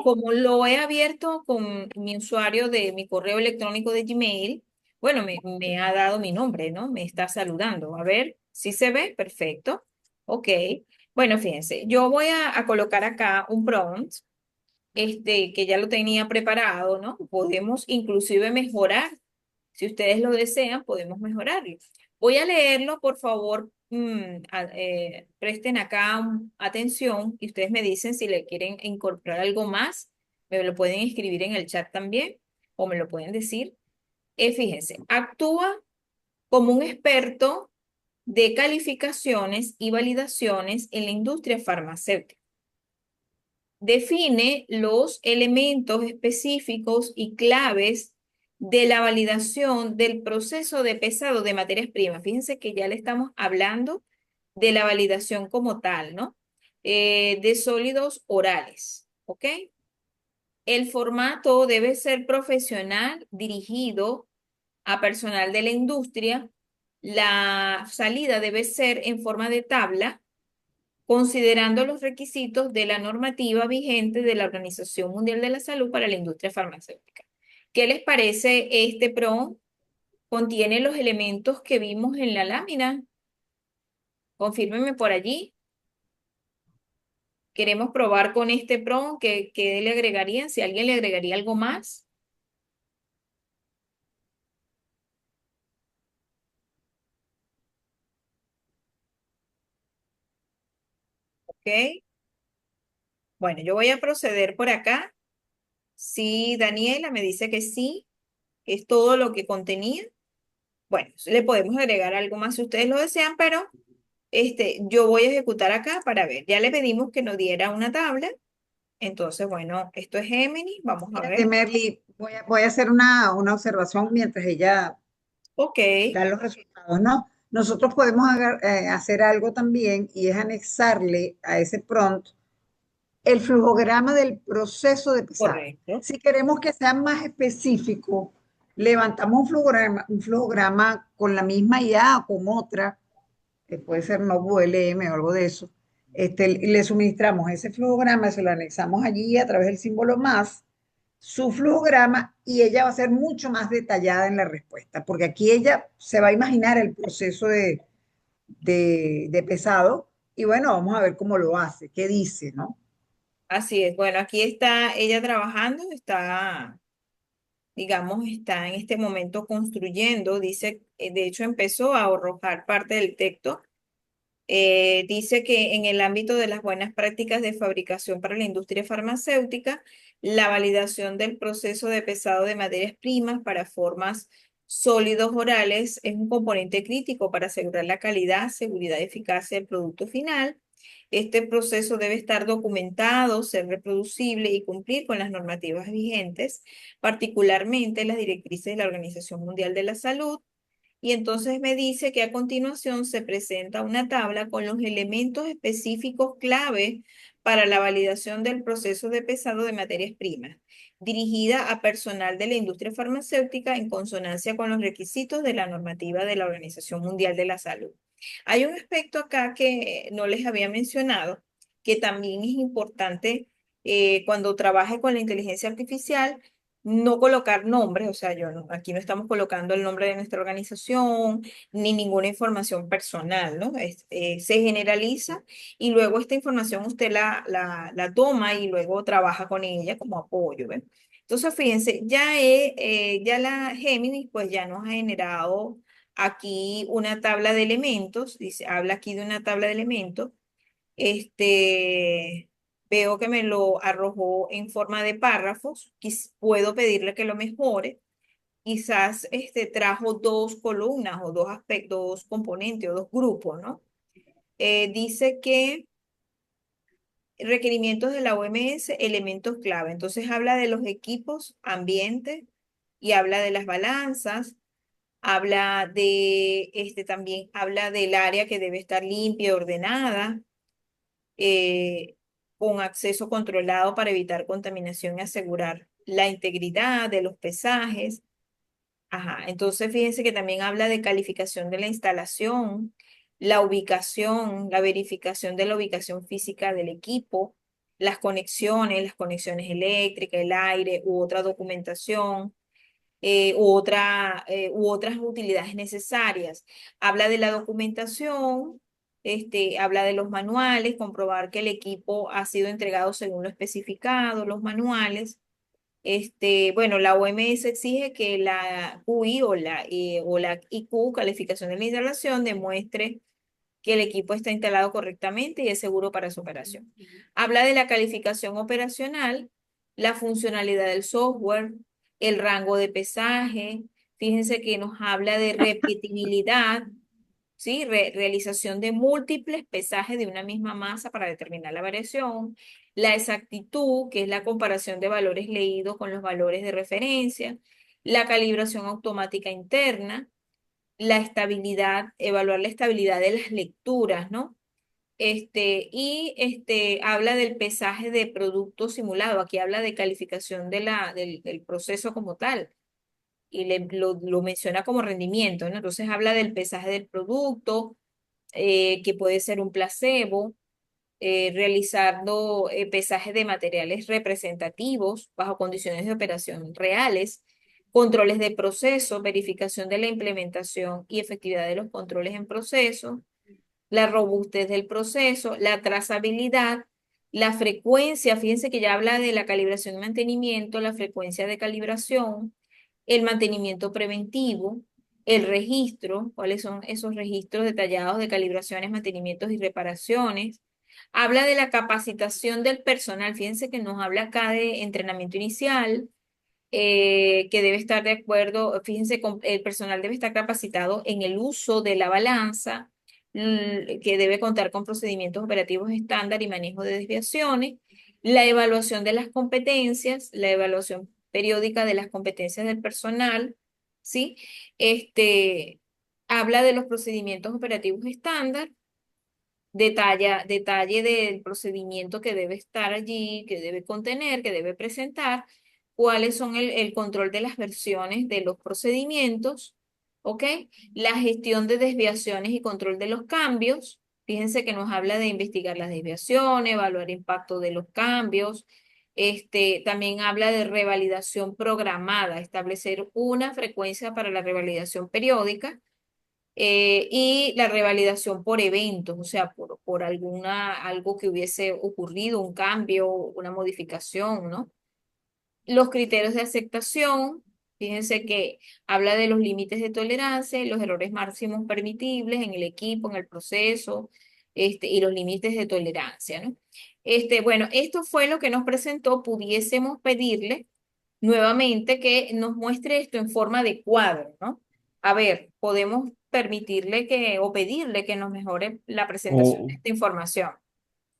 S2: Como lo he abierto con mi usuario de mi correo electrónico de Gmail, bueno, me ha dado mi nombre, ¿no? Me está saludando. A ver si se ve, perfecto. Ok. Bueno, fíjense, yo voy a colocar acá un prompt que ya lo tenía preparado, ¿no? Podemos inclusive mejorar. Si ustedes lo desean, podemos mejorarlo. Voy a leerlo, por favor, presten acá atención y ustedes me dicen si le quieren incorporar algo más. Me lo pueden escribir en el chat también o me lo pueden decir. Fíjense, actúa como un experto de calificaciones y validaciones en la industria farmacéutica. Define los elementos específicos y claves de la validación del proceso de pesado de materias primas. Fíjense que ya le estamos hablando de la validación como tal, ¿no? De sólidos orales, ¿ok? El formato debe ser profesional, dirigido a personal de la industria. La salida debe ser en forma de tabla considerando los requisitos de la normativa vigente de la Organización Mundial de la Salud para la industria farmacéutica. ¿Qué les parece este PRO? Contiene los elementos que vimos en la lámina. Confírmenme por allí. Queremos probar con este PRO. ¿Qué le agregarían? Si alguien le agregaría algo más. ¿Ok? Bueno, yo voy a proceder por acá. Sí, Daniela me dice que sí, es todo lo que contenía. Bueno, le podemos agregar algo más si ustedes lo desean, pero yo voy a ejecutar acá para ver. Ya le pedimos que nos diera una tabla. Entonces, bueno, esto es Gemini. Vamos a
S1: Fíjate,
S2: ver.
S1: Merly, voy a hacer una observación mientras ella
S2: Ok,
S1: da los resultados, ¿no? Nosotros podemos hacer algo también y es anexarle a ese prompt el flujograma del proceso de pesado.
S2: correcto.
S1: Si queremos que sea más específico, levantamos un flujograma con la misma IA o con otra, que puede ser Notebook LM o algo de eso. Le suministramos ese flujograma, se lo anexamos allí a través del símbolo más, su flujograma, y ella va a ser mucho más detallada en la respuesta, porque aquí ella se va a imaginar el proceso de pesado y bueno, vamos a ver cómo lo hace, qué dice, ¿no?
S2: Así es. Bueno, aquí está ella trabajando. Está. digamos, está en este momento construyendo, dice, de hecho empezó a arrojar parte del texto. Dice que en el ámbito de las buenas prácticas de fabricación para la industria farmacéutica, la validación del proceso de pesado de materias primas para formas sólidos orales es un componente crítico para asegurar la calidad, seguridad y eficacia del producto final. Este proceso debe estar documentado, ser reproducible y cumplir con las normativas vigentes, particularmente las directrices de la Organización Mundial de la Salud. Y entonces me dice que a continuación se presenta una tabla con los elementos específicos clave para la validación del proceso de pesado de materias primas, dirigida a personal de la industria farmacéutica en consonancia con los requisitos de la normativa de la Organización Mundial de la Salud. Hay un aspecto acá que no les había mencionado, que también es importante cuando trabaje con la inteligencia artificial, no colocar nombres, o sea, aquí no estamos colocando el nombre de nuestra organización ni ninguna información personal, ¿no? Se generaliza y luego esta información usted la toma y luego trabaja con ella como apoyo, ¿ven? Entonces, fíjense, ya la Géminis pues ya nos ha generado aquí una tabla de elementos, dice, habla aquí de una tabla de elementos. Este, veo que me lo arrojó en forma de párrafos. Puedo pedirle que lo mejore. Quizás trajo dos columnas o dos aspectos, dos componentes o dos grupos, ¿no? Dice que requerimientos de la OMS, elementos clave. Entonces habla de los equipos, ambiente y habla de las balanzas. Habla también habla del área que debe estar limpia y ordenada eh, con acceso controlado para evitar contaminación y asegurar la integridad de los pesajes. Ajá, entonces fíjense que también habla de calificación de la instalación, la ubicación, la verificación de la ubicación física del equipo, las conexiones eléctricas, el aire u otra documentación u otras utilidades necesarias. Habla de la documentación, habla de los manuales, comprobar que el equipo ha sido entregado según lo especificado, los manuales. Bueno, la OMS exige que la QI o la IQ, calificación de la instalación, demuestre que el equipo está instalado correctamente y es seguro para su operación. Habla de la calificación operacional, la funcionalidad del software, el rango de pesaje. Fíjense que nos habla de repetibilidad, ¿sí? Realización de múltiples pesajes de una misma masa para determinar la variación. La exactitud, que es la comparación de valores leídos con los valores de referencia. La calibración automática interna, la estabilidad, evaluar la estabilidad de las lecturas, ¿no? Habla del pesaje de producto simulado. Aquí habla de calificación del proceso como tal y lo menciona como rendimiento, ¿no? Entonces habla del pesaje del producto, que puede ser un placebo, realizando pesajes de materiales representativos bajo condiciones de operación reales, controles de proceso, verificación de la implementación y efectividad de los controles en proceso, la robustez del proceso, la trazabilidad, la frecuencia, fíjense que ya habla de la calibración y mantenimiento, la frecuencia de calibración, el mantenimiento preventivo, el registro, cuáles son esos registros detallados de calibraciones, mantenimientos y reparaciones. Habla de la capacitación del personal, fíjense que nos habla acá de entrenamiento inicial, que debe estar de acuerdo, fíjense, el personal debe estar capacitado en el uso de la balanza, que debe contar con procedimientos operativos estándar y manejo de desviaciones, la evaluación de las competencias, la evaluación periódica de las competencias del personal, ¿sí? Este, habla de los procedimientos operativos estándar, detalle del procedimiento que debe estar allí, que debe contener, que debe presentar, cuáles son el control de las versiones de los procedimientos, ¿ok? La gestión de desviaciones y control de los cambios. Fíjense que nos habla de investigar las desviaciones, evaluar impacto de los cambios. También habla de revalidación programada, establecer una frecuencia para la revalidación periódica y la revalidación por eventos, o sea, por algo que hubiese ocurrido, un cambio, una modificación, ¿no? Los criterios de aceptación, Fíjense que habla de los límites de tolerancia y los errores máximos permitibles en el equipo, en el proceso, y los límites de tolerancia, ¿no? Bueno, esto fue lo que nos presentó. Pudiésemos pedirle nuevamente que nos muestre esto en forma de cuadro, ¿no? A ver, podemos permitirle que o pedirle que nos mejore la presentación de
S3: O
S2: esta información.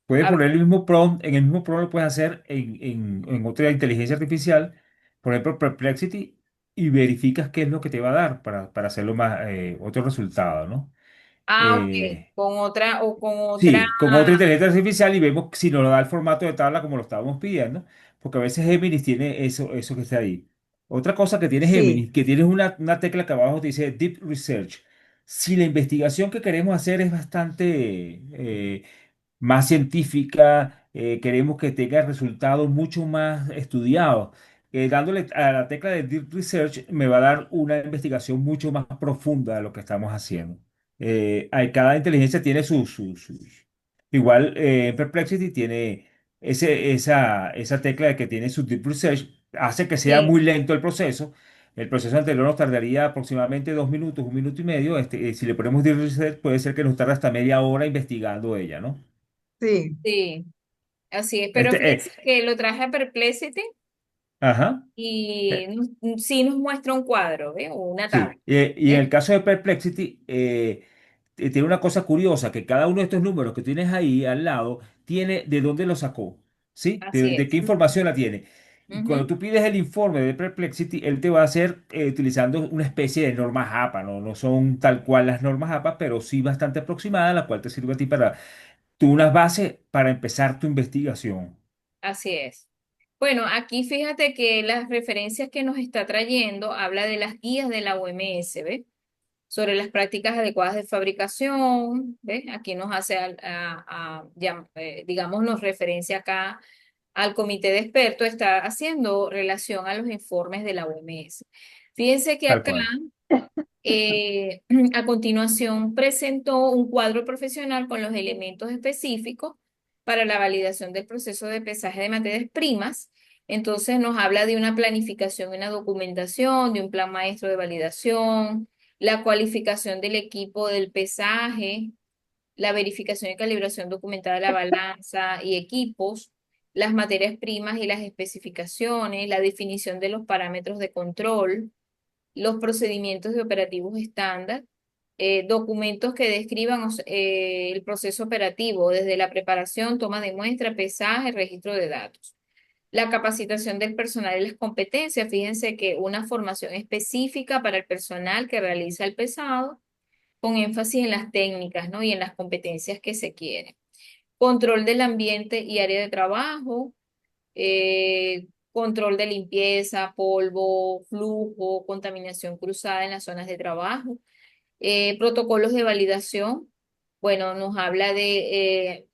S3: puedes
S2: A ver,
S3: poner el mismo prompt, en el mismo prompt lo puedes hacer en otra inteligencia artificial, por ejemplo, Perplexity, y verificas qué es lo que te va a dar para hacerlo más, otro resultado, ¿no?
S2: ok,
S3: Eh,
S2: con otra o con otra.
S3: Sí, con otra inteligencia artificial y vemos si nos lo da el formato de tabla como lo estábamos pidiendo, porque a veces Géminis tiene eso que está ahí. Otra cosa que tiene
S1: Sí,
S3: Géminis, que tienes una tecla que abajo te dice Deep Research. Si la investigación que queremos hacer es bastante más científica, queremos que tenga resultados mucho más estudiados. Dándole a la tecla de Deep Research me va a dar una investigación mucho más profunda de lo que estamos haciendo. Cada inteligencia tiene sus. Igual en Perplexity tiene esa tecla de que tiene su Deep Research, hace que sea
S2: Sí,
S3: muy lento el proceso. El proceso anterior nos tardaría aproximadamente 2 minutos, 1 minuto y medio. Si le ponemos Deep Research, puede ser que nos tarde hasta media hora investigando ella, ¿no?
S1: sí,
S2: sí, así es. Pero
S3: Este,
S2: fíjense que lo traje a Perplexity
S3: ajá.
S2: y
S3: eh,
S2: sí nos muestra un cuadro, ¿ve? O una tabla,
S3: Sí, y en el
S2: ¿ve?
S3: caso de Perplexity, tiene una cosa curiosa, que cada uno de estos números que tienes ahí al lado tiene de dónde lo sacó, ¿sí?
S2: Así
S3: De qué
S2: es.
S3: información la tiene. Y cuando
S2: Ujú,
S3: tú pides el informe de Perplexity, él te va a hacer utilizando una especie de normas APA, ¿no? No son tal cual las normas APA, pero sí bastante aproximadas, la cual te sirve a ti para tú unas bases para empezar tu investigación.
S2: así es. Bueno, aquí fíjate que las referencias que nos está trayendo habla de las guías de la OMS, ¿ve? Sobre las prácticas adecuadas de fabricación, ¿ve? Aquí nos hace, digamos, nos referencia acá al comité de expertos, está haciendo relación a los informes de la OMS. Fíjense que
S3: Tal
S2: acá,
S3: cual.
S2: eh, a continuación, presentó un cuadro profesional con los elementos específicos para la validación del proceso de pesaje de materias primas. Entonces nos habla de una planificación, una documentación, de un plan maestro de validación, la cualificación del equipo del pesaje, la verificación y calibración documentada de la balanza y equipos, las materias primas y las especificaciones, la definición de los parámetros de control, los procedimientos de operativos estándar, documentos que describan el proceso operativo, desde la preparación, toma de muestra, pesaje, registro de datos. La capacitación del personal y las competencias. Fíjense que una formación específica para el personal que realiza el pesado, con énfasis en las técnicas, ¿no? Y en las competencias que se quieren. Control del ambiente y área de trabajo, control de limpieza, polvo, flujo, contaminación cruzada en las zonas de trabajo, protocolos de validación. Bueno, nos habla de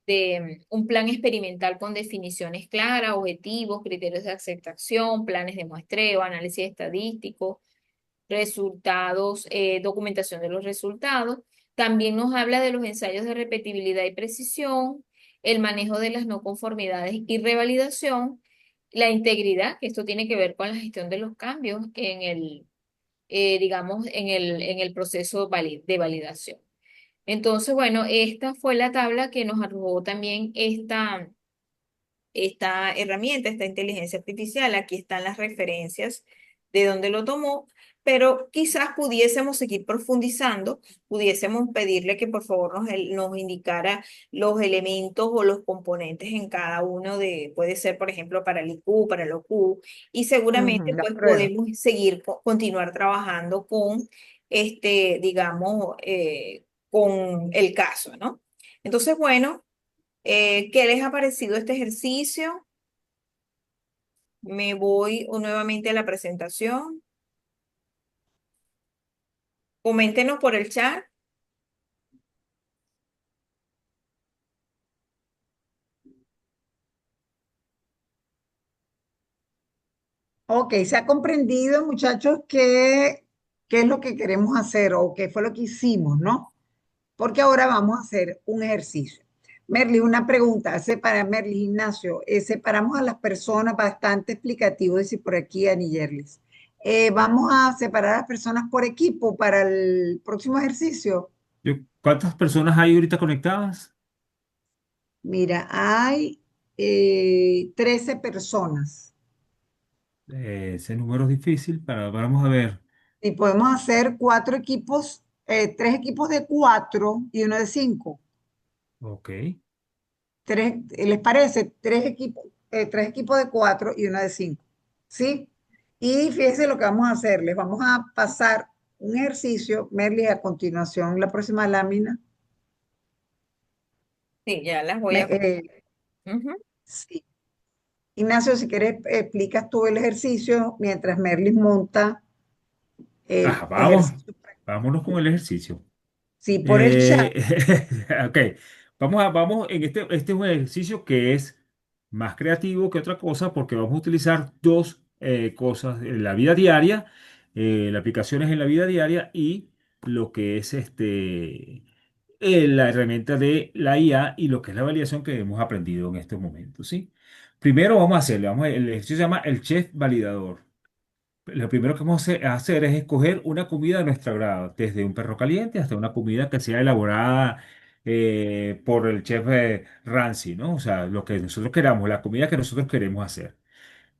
S2: un plan experimental con definiciones claras, objetivos, criterios de aceptación, planes de muestreo, análisis estadístico, resultados, documentación de los resultados. También nos habla de los ensayos de repetibilidad y precisión, el manejo de las no conformidades y revalidación, la integridad, que esto tiene que ver con la gestión de los cambios en digamos, en el proceso de validación. Entonces, bueno, esta fue la tabla que nos arrojó también esta herramienta, esta inteligencia artificial. Aquí están las referencias de donde lo tomó, pero quizás pudiésemos seguir profundizando, pudiésemos pedirle que por favor nos indicara los elementos o los componentes en cada uno puede ser por ejemplo para el IQ, para el OQ, y seguramente
S1: ujú, la
S2: pues
S1: prueba.
S2: podemos seguir, continuar trabajando con digamos, con el caso, ¿no? Entonces, bueno. ¿Qué les ha parecido este ejercicio? Me voy nuevamente a la presentación. Coméntenos por el chat.
S1: Ok, se ha comprendido, muchachos, qué es lo que queremos hacer o qué fue lo que hicimos, ¿no? Porque ahora vamos a hacer un ejercicio. Merly, una pregunta, para Merly Ignacio, separamos a las personas bastante explicativo, decir por aquí, Ani Yerlis. Vamos a separar a las personas por equipo para el próximo ejercicio.
S3: ¿Cuántas personas hay ahorita conectadas?
S1: Mira, hay 13 personas
S3: Ese número es difícil, vamos a ver.
S1: y podemos hacer cuatro equipos, tres equipos de cuatro y uno de cinco.
S3: Ok.
S1: Tres, ¿les parece? Tres equipos de cuatro y uno de cinco. ¿Sí? Y fíjense lo que vamos a hacer. Les vamos a pasar un ejercicio, Merly, a continuación, la próxima lámina.
S2: Sí, ya las voy
S1: Me-
S2: a...
S1: eh,
S2: Ujú.
S1: sí. Ignacio, si quieres, explicas tú el ejercicio mientras Merly monta
S3: Ajá,
S1: el
S3: vamos.
S1: ejercicio.
S3: Vámonos con el ejercicio.
S1: Sí, por el chat.
S3: Eh, ok, vamos, este es un ejercicio que es más creativo que otra cosa porque vamos a utilizar dos cosas en la vida diaria, la aplicación es en la vida diaria y lo que es la herramienta de la IA y lo que es la validación que hemos aprendido en estos momentos, ¿sí? Primero vamos a hacerle, el ejercicio se llama el chef validador. Lo primero que vamos a hacer es escoger una comida de nuestro agrado, desde un perro caliente hasta una comida que sea elaborada por el chef Ramsay, ¿no? O sea, lo que nosotros queramos, la comida que nosotros queremos hacer.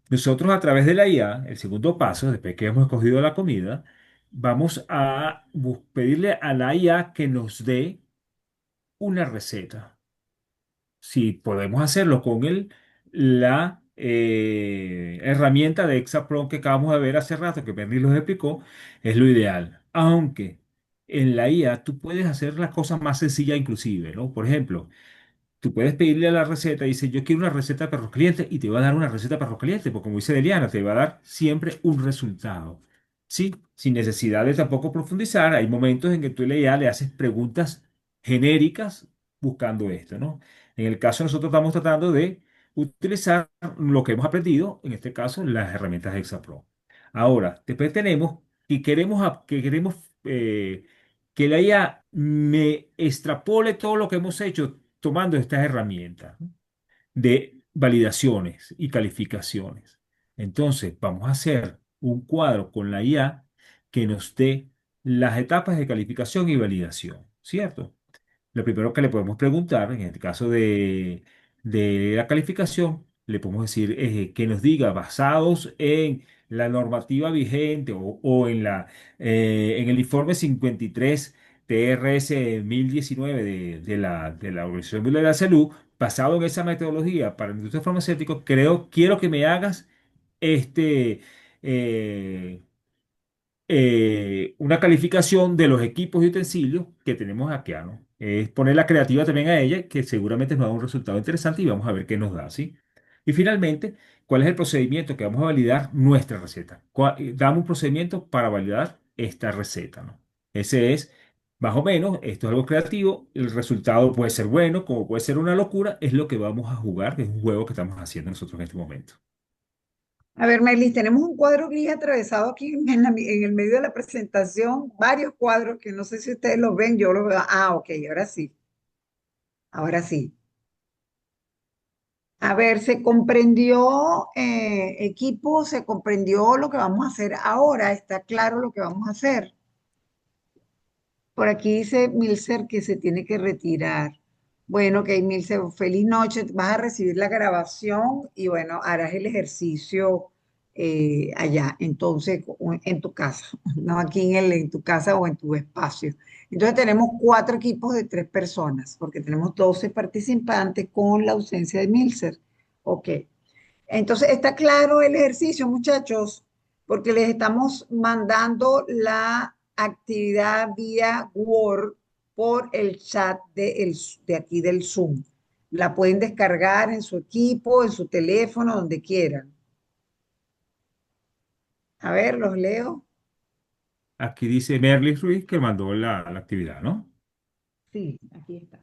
S3: Nosotros a través de la IA, el segundo paso, después que hemos escogido la comida, vamos a pedirle a la IA que nos dé una receta. Si podemos hacerlo con la herramienta de Exapron que acabamos de ver hace rato, que Bernie los explicó, es lo ideal. Aunque en la IA tú puedes hacer las cosas más sencillas inclusive, ¿no? Por ejemplo, tú puedes pedirle a la receta, dice, yo quiero una receta de perros calientes y te va a dar una receta de perros calientes, porque como dice Deliana, te va a dar siempre un resultado. Sí, sin necesidad de tampoco profundizar, hay momentos en que tú le haces preguntas genéricas buscando esto, ¿no? En el caso nosotros estamos tratando de utilizar lo que hemos aprendido, en este caso las herramientas de Hexapro. Ahora, después tenemos que queremos que la IA me extrapole todo lo que hemos hecho tomando estas herramientas, ¿no? De validaciones y calificaciones. Entonces, vamos a hacer un cuadro con la IA que nos dé las etapas de calificación y validación, ¿cierto? Lo primero que le podemos preguntar, en este caso de la calificación, le podemos decir que nos diga, basados en la normativa vigente o en el informe 53 TRS 1019 de la Organización Mundial de la Salud, basado en esa metodología para la industria farmacéutica, quiero que me hagas este, eh, una calificación de los equipos y utensilios que tenemos aquí, ¿no? Es poner la creativa también a ella, que seguramente nos da un resultado interesante y vamos a ver qué nos da, ¿sí? Y finalmente, ¿cuál es el procedimiento que vamos a validar nuestra receta? Damos un procedimiento para validar esta receta, ¿no? Ese es, más o menos, esto es algo creativo, el resultado puede ser bueno, como puede ser una locura, es lo que vamos a jugar, es un juego que estamos haciendo nosotros en este momento.
S1: A ver, Merly, tenemos un cuadro gris atravesado aquí en el medio de la presentación, varios cuadros que no sé si ustedes los ven, yo los veo. Ah, ok, ahora sí, ahora sí. A ver, se comprendió, equipo, se comprendió lo que vamos a hacer ahora, está claro lo que vamos a hacer. Por aquí dice Milcer que se tiene que retirar. Bueno, ok, Milcer, feliz noche. Vas a recibir la grabación y bueno, harás el ejercicio allá, entonces, en tu casa, no aquí en tu casa o en tu espacio. Entonces tenemos cuatro equipos de tres personas, porque tenemos 12 participantes con la ausencia de Milcer. Ok. Entonces, está claro el ejercicio, muchachos, porque les estamos mandando la actividad vía Word por el chat de aquí del Zoom. La pueden descargar en su equipo, en su teléfono, donde quieran. A ver, los leo.
S3: Aquí dice Merly Ruiz que mandó la actividad, ¿no?
S1: Sí, aquí está.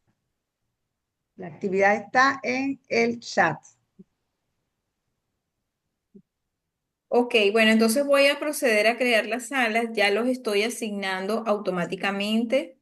S1: La actividad está en el chat.
S2: Ok, bueno, entonces voy a proceder a crear las salas. Ya los estoy asignando automáticamente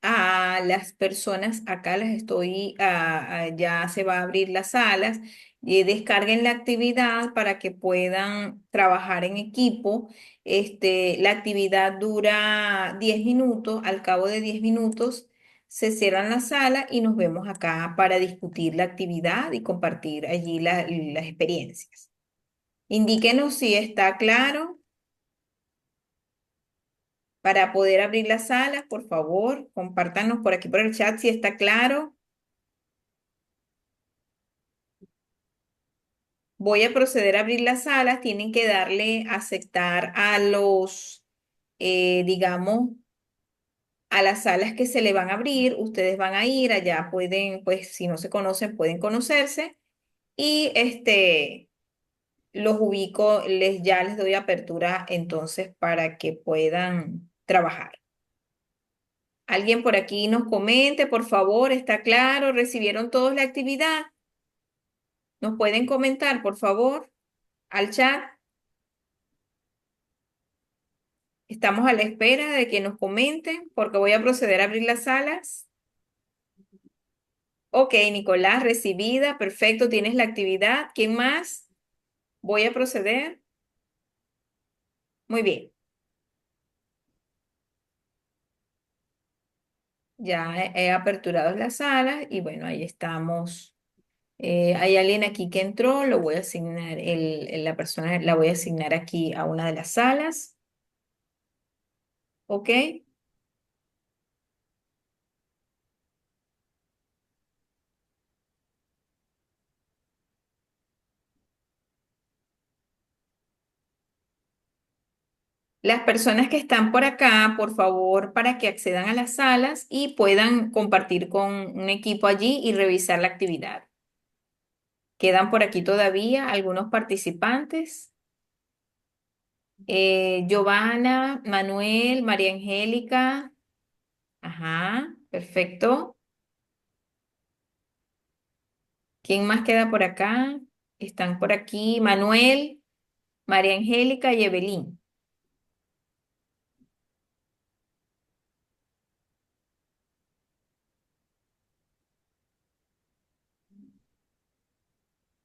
S2: a las personas. Acá las estoy, ya se va a abrir las salas y descarguen la actividad para que puedan trabajar en equipo. La actividad dura 10 minutos. Al cabo de 10 minutos se cierran la sala y nos vemos acá para discutir la actividad y compartir allí las experiencias. Indíquenos si está claro para poder abrir la sala, por favor. Compártanos por aquí por el chat si está claro. Voy a proceder a abrir las salas. Tienen que darle a aceptar a digamos, a las salas que se le van a abrir. Ustedes van a ir allá, pueden, pues, si no se conocen, pueden conocerse. Y los ubico, ya les doy apertura entonces para que puedan trabajar. Alguien por aquí nos comente, por favor, ¿está claro? ¿Recibieron todos la actividad? ¿Nos pueden comentar, por favor, al chat? Estamos a la espera de que nos comenten porque voy a proceder a abrir las salas. Ok, Nicolás, recibida, perfecto, tienes la actividad. ¿Quién más? Voy a proceder. Muy bien, ya he aperturado las salas y bueno, ahí estamos. Hay alguien aquí que entró, lo voy a asignar, la persona la voy a asignar aquí a una de las salas. Ok. Las personas que están por acá, por favor, para que accedan a las salas y puedan compartir con un equipo allí y revisar la actividad. Quedan por aquí todavía algunos participantes. Giovanna, Manuel, María Angélica. Ajá, perfecto. ¿Quién más queda por acá? Están por aquí Manuel, María Angélica y Evelyn.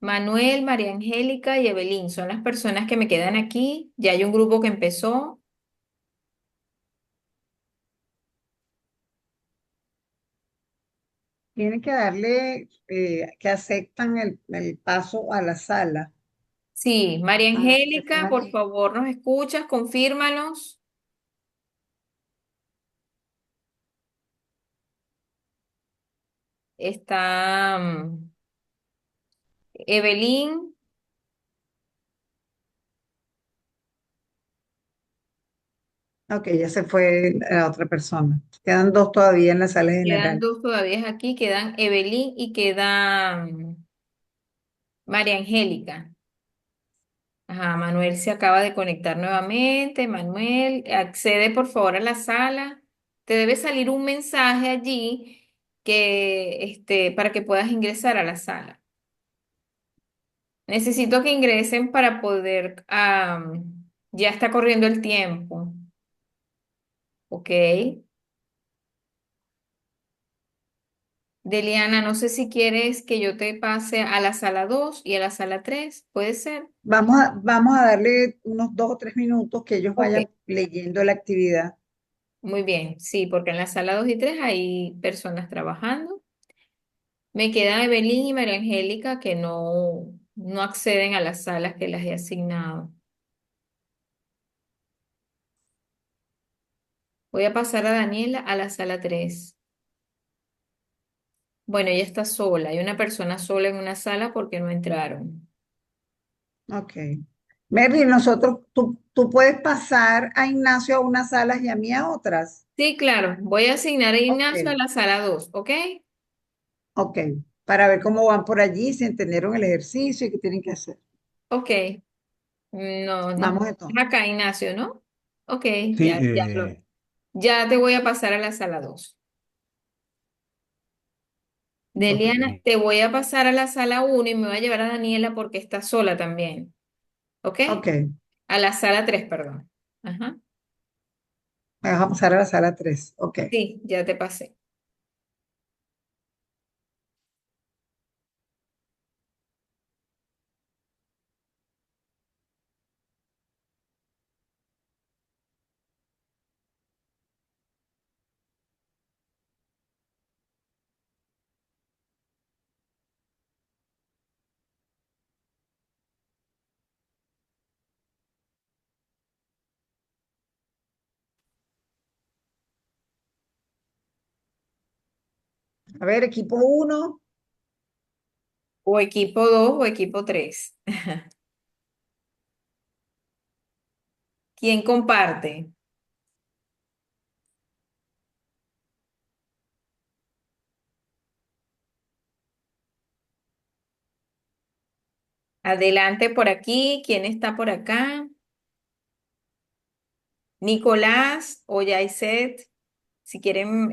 S2: Manuel, María Angélica y Evelyn son las personas que me quedan aquí. Ya hay un grupo que empezó.
S1: Tienen que darle que aceptan el paso a la sala
S2: Sí, María
S1: a las
S2: Angélica,
S1: personas
S2: por
S1: que
S2: favor, nos escuchas, confírmanos. Está Evelyn,
S1: ok, ya se fue la otra persona. Quedan dos todavía en la sala
S2: quedan
S1: general.
S2: dos todavía aquí, quedan Evelyn y queda María Angélica. Ajá, Manuel se acaba de conectar nuevamente. Manuel, accede por favor a la sala. Te debe salir un mensaje allí para que puedas ingresar a la sala. Necesito que ingresen para poder, ya está corriendo el tiempo. Ok. Deliana, no sé si quieres que yo te pase a la sala 2 y a la sala 3. ¿Puede ser?
S1: Vamos a darle unos 2 o 3 minutos que ellos
S2: Ok.
S1: vayan leyendo la actividad.
S2: Muy bien. Sí, porque en la sala 2 y 3 hay personas trabajando. Me queda Evelyn y María Angélica que no acceden a las salas que las he asignado. Voy a pasar a Daniela a la sala 3. Bueno, ella está sola. Hay una persona sola en una sala porque no entraron.
S1: Ok. Mary, tú puedes pasar a Ignacio a unas salas y a mí a otras.
S2: Sí, claro. Voy a asignar a
S1: Ok,
S2: Ignacio a la sala 2, ¿ok?
S1: ok. Para ver cómo van por allí, si entendieron el ejercicio y qué tienen que hacer.
S2: Ok. No, no.
S1: Vamos entonces.
S2: Acá, Ignacio, ¿no? Ok,
S3: Sí,
S2: ya te voy a pasar a la sala 2.
S3: ok.
S2: Deliana, te voy a pasar a la sala 1 y me voy a llevar a Daniela porque está sola también. ¿Ok?
S1: Ok.
S2: A la sala 3, perdón. Ajá.
S1: Vamos a pasar a la sala 3. Ok.
S2: Sí, ya te pasé.
S1: A ver, equipo uno.
S2: O equipo 2 o equipo 3. ¿Quién comparte? Adelante por aquí. ¿Quién está por acá? Nicolás o Yaiset. Si quieren,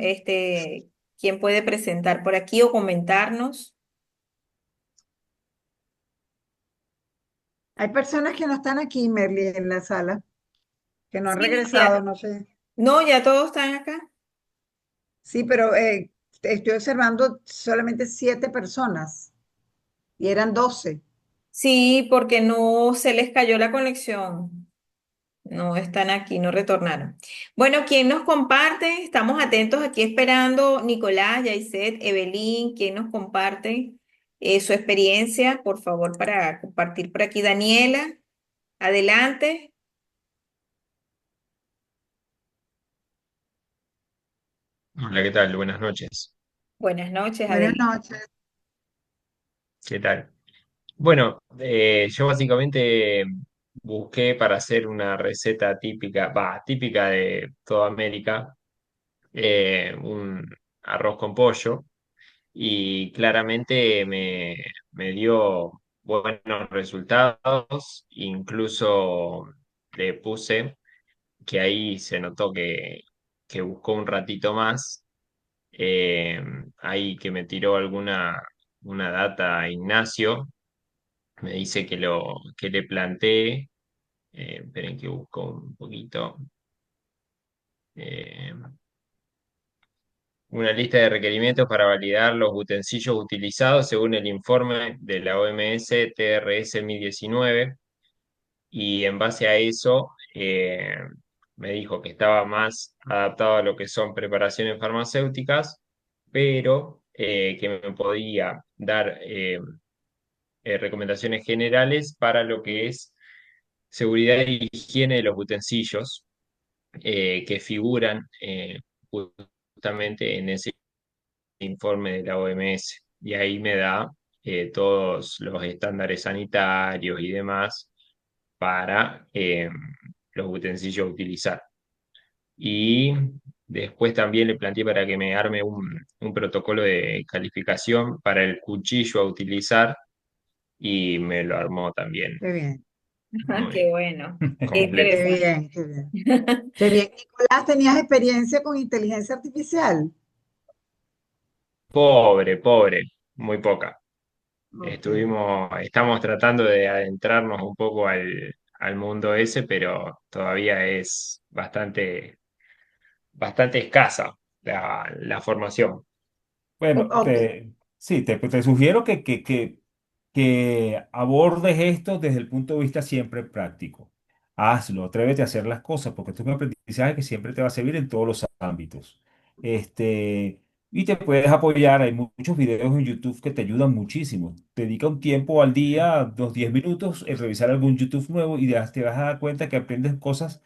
S2: ¿quién puede presentar por aquí o comentarnos?
S1: Hay personas que no están aquí, Merly, en la sala, que no han
S2: Sí, no,
S1: regresado,
S2: ya.
S1: no sé.
S2: No, ya todos están acá.
S1: Sí, pero estoy observando solamente 7 personas y eran 12.
S2: Sí, porque no se les cayó la conexión. No están aquí, no retornaron. Bueno, ¿quién nos comparte? Estamos atentos aquí esperando. Nicolás, Yaiset, Evelyn, ¿quién nos comparte su experiencia? Por favor, para compartir por aquí. Daniela, adelante.
S4: Hola, ¿qué tal? Buenas noches.
S2: Buenas noches,
S1: Buenas
S2: adelante.
S1: noches.
S4: ¿Qué tal? Bueno, yo básicamente busqué para hacer una receta típica, típica de toda América, un arroz con pollo y claramente me dio buenos resultados. Incluso le puse que ahí se notó que buscó un ratito más. eh, Ahí que me tiró una data Ignacio, me dice que le planteé, esperen que busco un poquito, eh, una lista de requerimientos para validar los utensilios utilizados según el informe de la OMS TRS 1019, y en base a eso me dijo que estaba más adaptado a lo que son preparaciones farmacéuticas, pero que me podía dar recomendaciones generales para lo que es seguridad e higiene de los utensilios, que figuran justamente en ese informe de la OMS. Y ahí me da todos los estándares sanitarios y demás para los utensilios a utilizar. Y después también le planteé para que me arme un protocolo de calificación para el cuchillo a utilizar, y me lo armó también
S1: Qué bien,
S2: Ajá, qué
S4: muy
S2: bueno, qué
S4: completo.
S1: qué
S2: interesante.
S1: bien, qué bien. Qué bien. Nicolás, ¿tenías experiencia con inteligencia artificial?
S4: Pobre, pobre, muy poca.
S1: Ok.
S4: Estamos tratando de adentrarnos un poco al mundo ese, pero todavía es bastante escasa la formación.
S3: Bueno,
S1: Ok,
S3: sí, te sugiero que abordes esto desde el punto de vista siempre práctico. Hazlo, atrévete a hacer las cosas, porque esto es un aprendizaje que siempre te va a servir en todos los ámbitos. Este, y te puedes apoyar, hay muchos videos en YouTube que te ayudan muchísimo. Dedica un tiempo al día, unos 10 minutos, en revisar algún YouTube nuevo y te vas a dar cuenta que aprendes cosas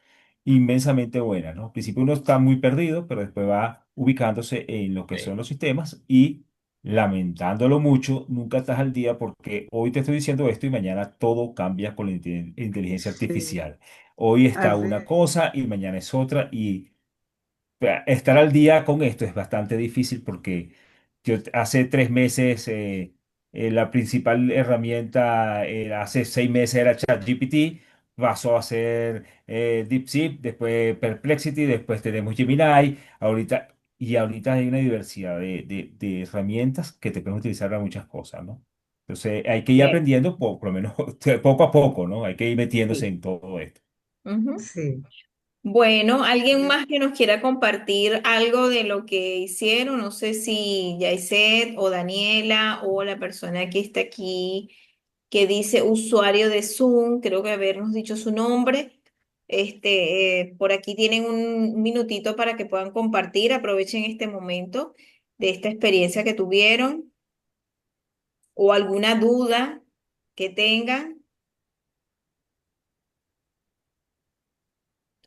S3: inmensamente buena, ¿no? Al principio uno está muy perdido, pero después va ubicándose en lo que son
S4: Sí,
S3: los sistemas y lamentándolo mucho, nunca estás al día porque hoy te estoy diciendo esto y mañana todo cambia con la inteligencia
S1: sí,
S3: artificial. Hoy está
S1: así
S3: una
S1: es.
S3: cosa y mañana es otra y estar al día con esto es bastante difícil porque hace 3 meses la principal herramienta hace 6 meses era ChatGPT, pasó a ser DeepSeek, después Perplexity, después tenemos Gemini, ahorita hay una diversidad de herramientas que te pueden utilizar para muchas cosas, ¿no? Entonces hay que ir
S2: Bien,
S3: aprendiendo por lo menos poco a poco, ¿no? Hay que ir metiéndose
S2: sí.
S3: en todo esto.
S2: Ujú.
S1: Sí.
S2: Bueno, ¿alguien más que nos quiera compartir algo de lo que hicieron? No sé si Yaiset o Daniela o la persona que está aquí que dice usuario de Zoom, creo que habernos dicho su nombre. Por aquí tienen un minutito para que puedan compartir. Aprovechen este momento de esta experiencia que tuvieron o alguna duda que tengan.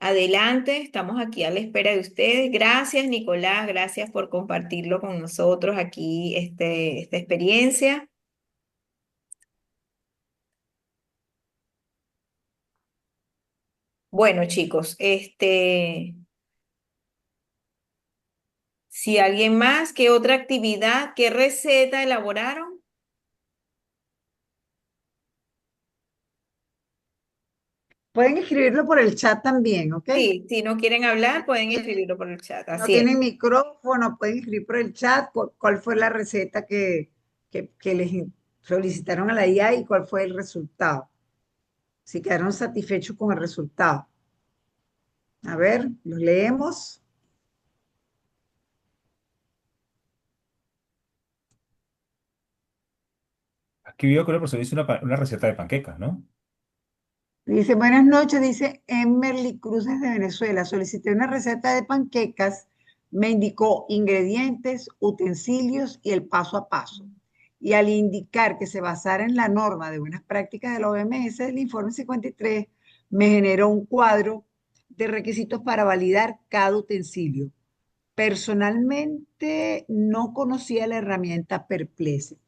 S2: Adelante, estamos aquí a la espera de ustedes. Gracias, Nicolás, gracias por compartirlo con nosotros aquí, esta experiencia. Bueno, chicos, si alguien más, ¿qué otra actividad, qué receta elaboraron?
S1: Pueden escribirlo por el chat también, ¿ok?
S2: Sí, si no quieren hablar, pueden escribirlo por el chat.
S1: No
S2: Así es.
S1: tienen micrófono, pueden escribir por el chat cuál fue la receta que les solicitaron a la IA y cuál fue el resultado. Si quedaron satisfechos con el resultado. A ver, los leemos.
S3: Aquí veo que el profesor dice una receta de panquecas, ¿no?
S1: Dice, buenas noches, dice Emerly Cruz desde Venezuela. Solicité una receta de panquecas, me indicó ingredientes, utensilios y el paso a paso. Y al indicar que se basara en la norma de buenas prácticas de la OMS, el informe 53 me generó un cuadro de requisitos para validar cada utensilio. Personalmente no conocía la herramienta Perplexity.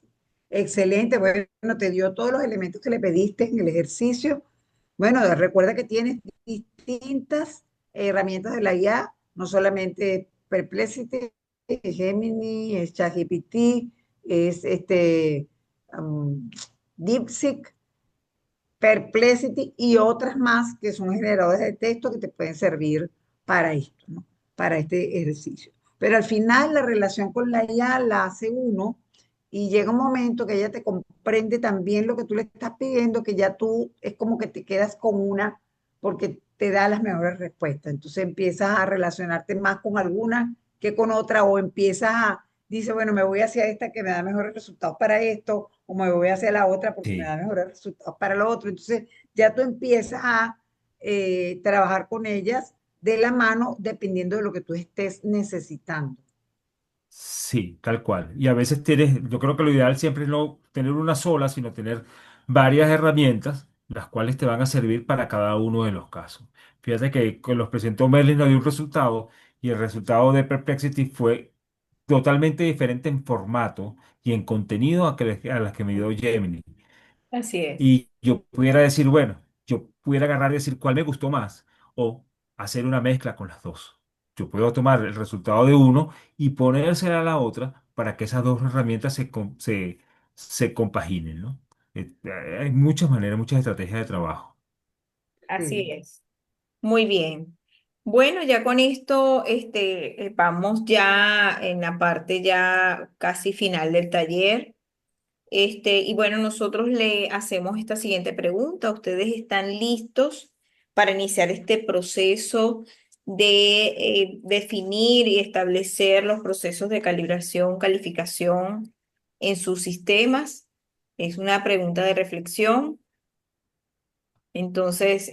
S1: Excelente, bueno, te dio todos los elementos que le pediste en el ejercicio. Bueno, recuerda que tienes distintas herramientas de la IA, no solamente Perplexity, Gemini, es ChatGPT, es DeepSeek, Perplexity y otras más que son generadores de texto que te pueden servir para esto, ¿no? Para este ejercicio. Pero al final la relación con la IA la hace uno y llega un momento que ella te comprende también lo que tú le estás pidiendo, que ya tú es como que te quedas con una porque te da las mejores respuestas. Entonces empiezas a relacionarte más con alguna que con otra o empiezas a, dice, bueno, me voy hacia esta que me da mejores resultados para esto, o me voy hacia la otra porque me da
S3: Sí.
S1: mejores resultados para lo otro. Entonces ya tú empiezas a trabajar con ellas de la mano dependiendo de lo que tú estés necesitando.
S3: Sí, tal cual. Y a veces tienes, yo creo que lo ideal siempre es no tener una sola, sino tener varias herramientas, las cuales te van a servir para cada uno de los casos. Fíjate que con los presentó Merlin nos dio un resultado y el resultado de Perplexity fue totalmente diferente en formato y en contenido a las que me dio Gemini.
S2: Así es.
S3: Y yo pudiera decir, bueno, yo pudiera agarrar y decir cuál me gustó más o hacer una mezcla con las dos. Yo puedo tomar el resultado de uno y ponérsela a la otra para que esas dos herramientas se compaginen, ¿no? Hay muchas maneras, muchas estrategias de trabajo.
S2: Así
S1: Sí.
S2: es. Muy bien. Bueno, ya con esto, vamos ya en la parte ya casi final del taller. Y bueno, nosotros le hacemos esta siguiente pregunta. ¿Ustedes están listos para iniciar este proceso de definir y establecer los procesos de calibración, calificación en sus sistemas? Es una pregunta de reflexión. Entonces,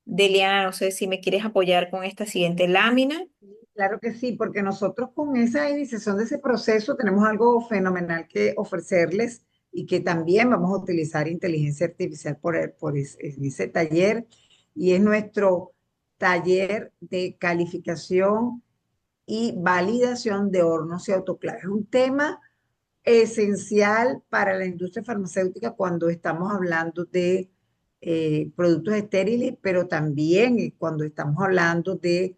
S2: Deliana, no sé si me quieres apoyar con esta siguiente lámina.
S1: Claro que sí, porque nosotros con esa iniciación de ese proceso tenemos algo fenomenal que ofrecerles y que también vamos a utilizar inteligencia artificial en ese taller y es nuestro taller de calificación y validación de hornos y autoclaves. Es un tema esencial para la industria farmacéutica cuando estamos hablando de productos estériles, pero también cuando estamos hablando de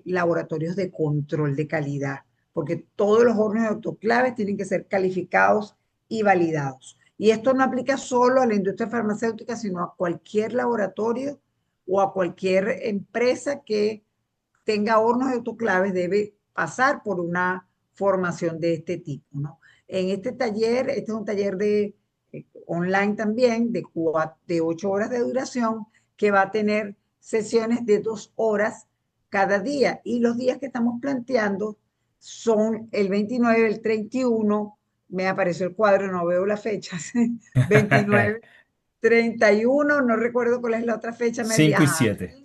S1: laboratorios de control de calidad, porque todos los hornos de autoclaves tienen que ser calificados y validados. Y esto no aplica solo a la industria farmacéutica, sino a cualquier laboratorio o a cualquier empresa que tenga hornos de autoclaves debe pasar por una formación de este tipo, ¿no? En este taller, este es un taller online también, de 8 horas de duración, que va a tener sesiones de 2 horas cada día. Y los días que estamos planteando son el 29, el 31, me apareció el cuadro, no veo las fechas, 29, 31, no recuerdo cuál es la otra fecha, Merly,
S3: 5 y
S1: ajá,
S3: 7.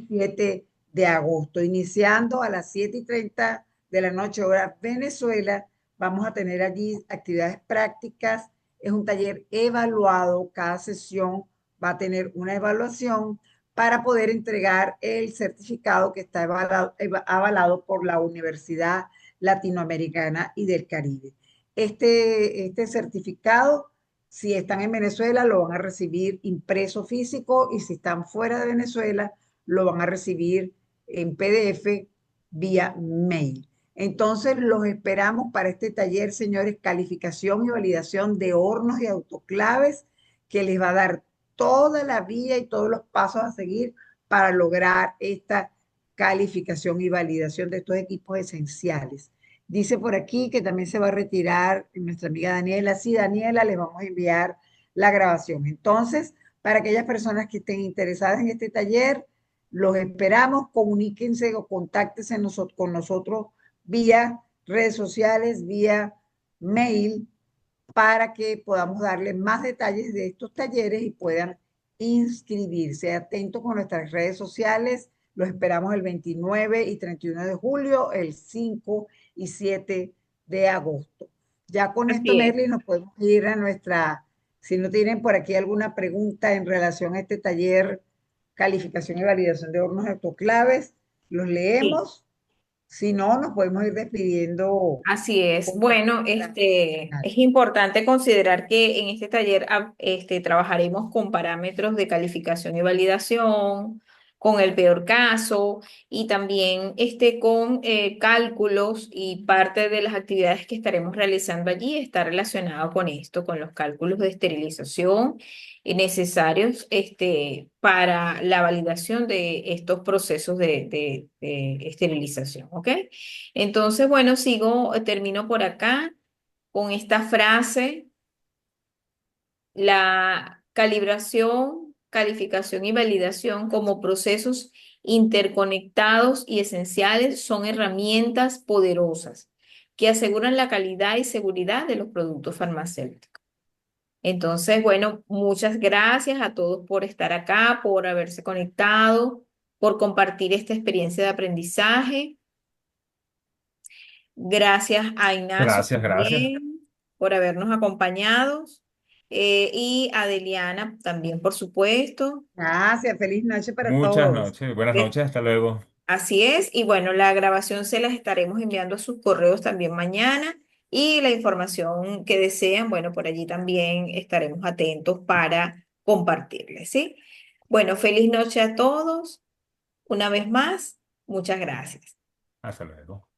S1: 7 de agosto, iniciando a las 7:30 de la noche, hora Venezuela. Vamos a tener allí actividades prácticas. Es un taller evaluado. Cada sesión va a tener una evaluación para poder entregar el certificado que está avalado por la Universidad Latinoamericana y del Caribe. Este certificado, si están en Venezuela, lo van a recibir impreso físico, y si están fuera de Venezuela, lo van a recibir en PDF vía mail. Entonces, los esperamos para este taller, señores, calificación y validación de hornos y autoclaves, que les va a dar toda la vía y todos los pasos a seguir para lograr esta calificación y validación de estos equipos esenciales. Dice por aquí que también se va a retirar nuestra amiga Daniela. Sí, Daniela, les vamos a enviar la grabación. Entonces, para aquellas personas que estén interesadas en este taller, los esperamos. Comuníquense o contáctense con nosotros vía redes sociales, vía mail, para que podamos darle más detalles de estos talleres y puedan inscribirse. Atentos con nuestras redes sociales. Los esperamos el 29 y 31 de julio, el 5 y 7 de agosto. Ya con esto,
S2: Así es.
S1: Nerly, nos podemos ir a si no tienen por aquí alguna pregunta en relación a este taller, calificación y validación de hornos autoclaves, los
S2: Sí.
S1: leemos. Si no, nos podemos ir despidiendo
S2: Así es.
S1: con
S2: Bueno,
S1: final.
S2: es importante considerar que en este taller trabajaremos con parámetros de calificación y validación, con el peor caso y también con cálculos, y parte de las actividades que estaremos realizando allí está relacionado con esto, con los cálculos de esterilización necesarios para la validación de estos procesos de esterilización, ¿ok? Entonces, bueno, termino por acá con esta frase: la calibración, calificación y validación como procesos interconectados y esenciales son herramientas poderosas que aseguran la calidad y seguridad de los productos farmacéuticos. Entonces, bueno, muchas gracias a todos por estar acá, por haberse conectado, por compartir esta experiencia de aprendizaje. Gracias a Ignacio
S3: Gracias, gracias.
S2: también por habernos acompañado, y a Adeliana también, por supuesto.
S1: Gracias, feliz noche para
S3: Muchas
S1: todos.
S3: noches, buenas
S2: Eh,
S3: noches, hasta luego.
S2: Así es, y bueno, la grabación se las estaremos enviando a sus correos también mañana, y la información que desean, bueno, por allí también estaremos atentos para compartirles, ¿sí? Bueno, feliz noche a todos. Una vez más, muchas gracias.
S3: Hasta luego.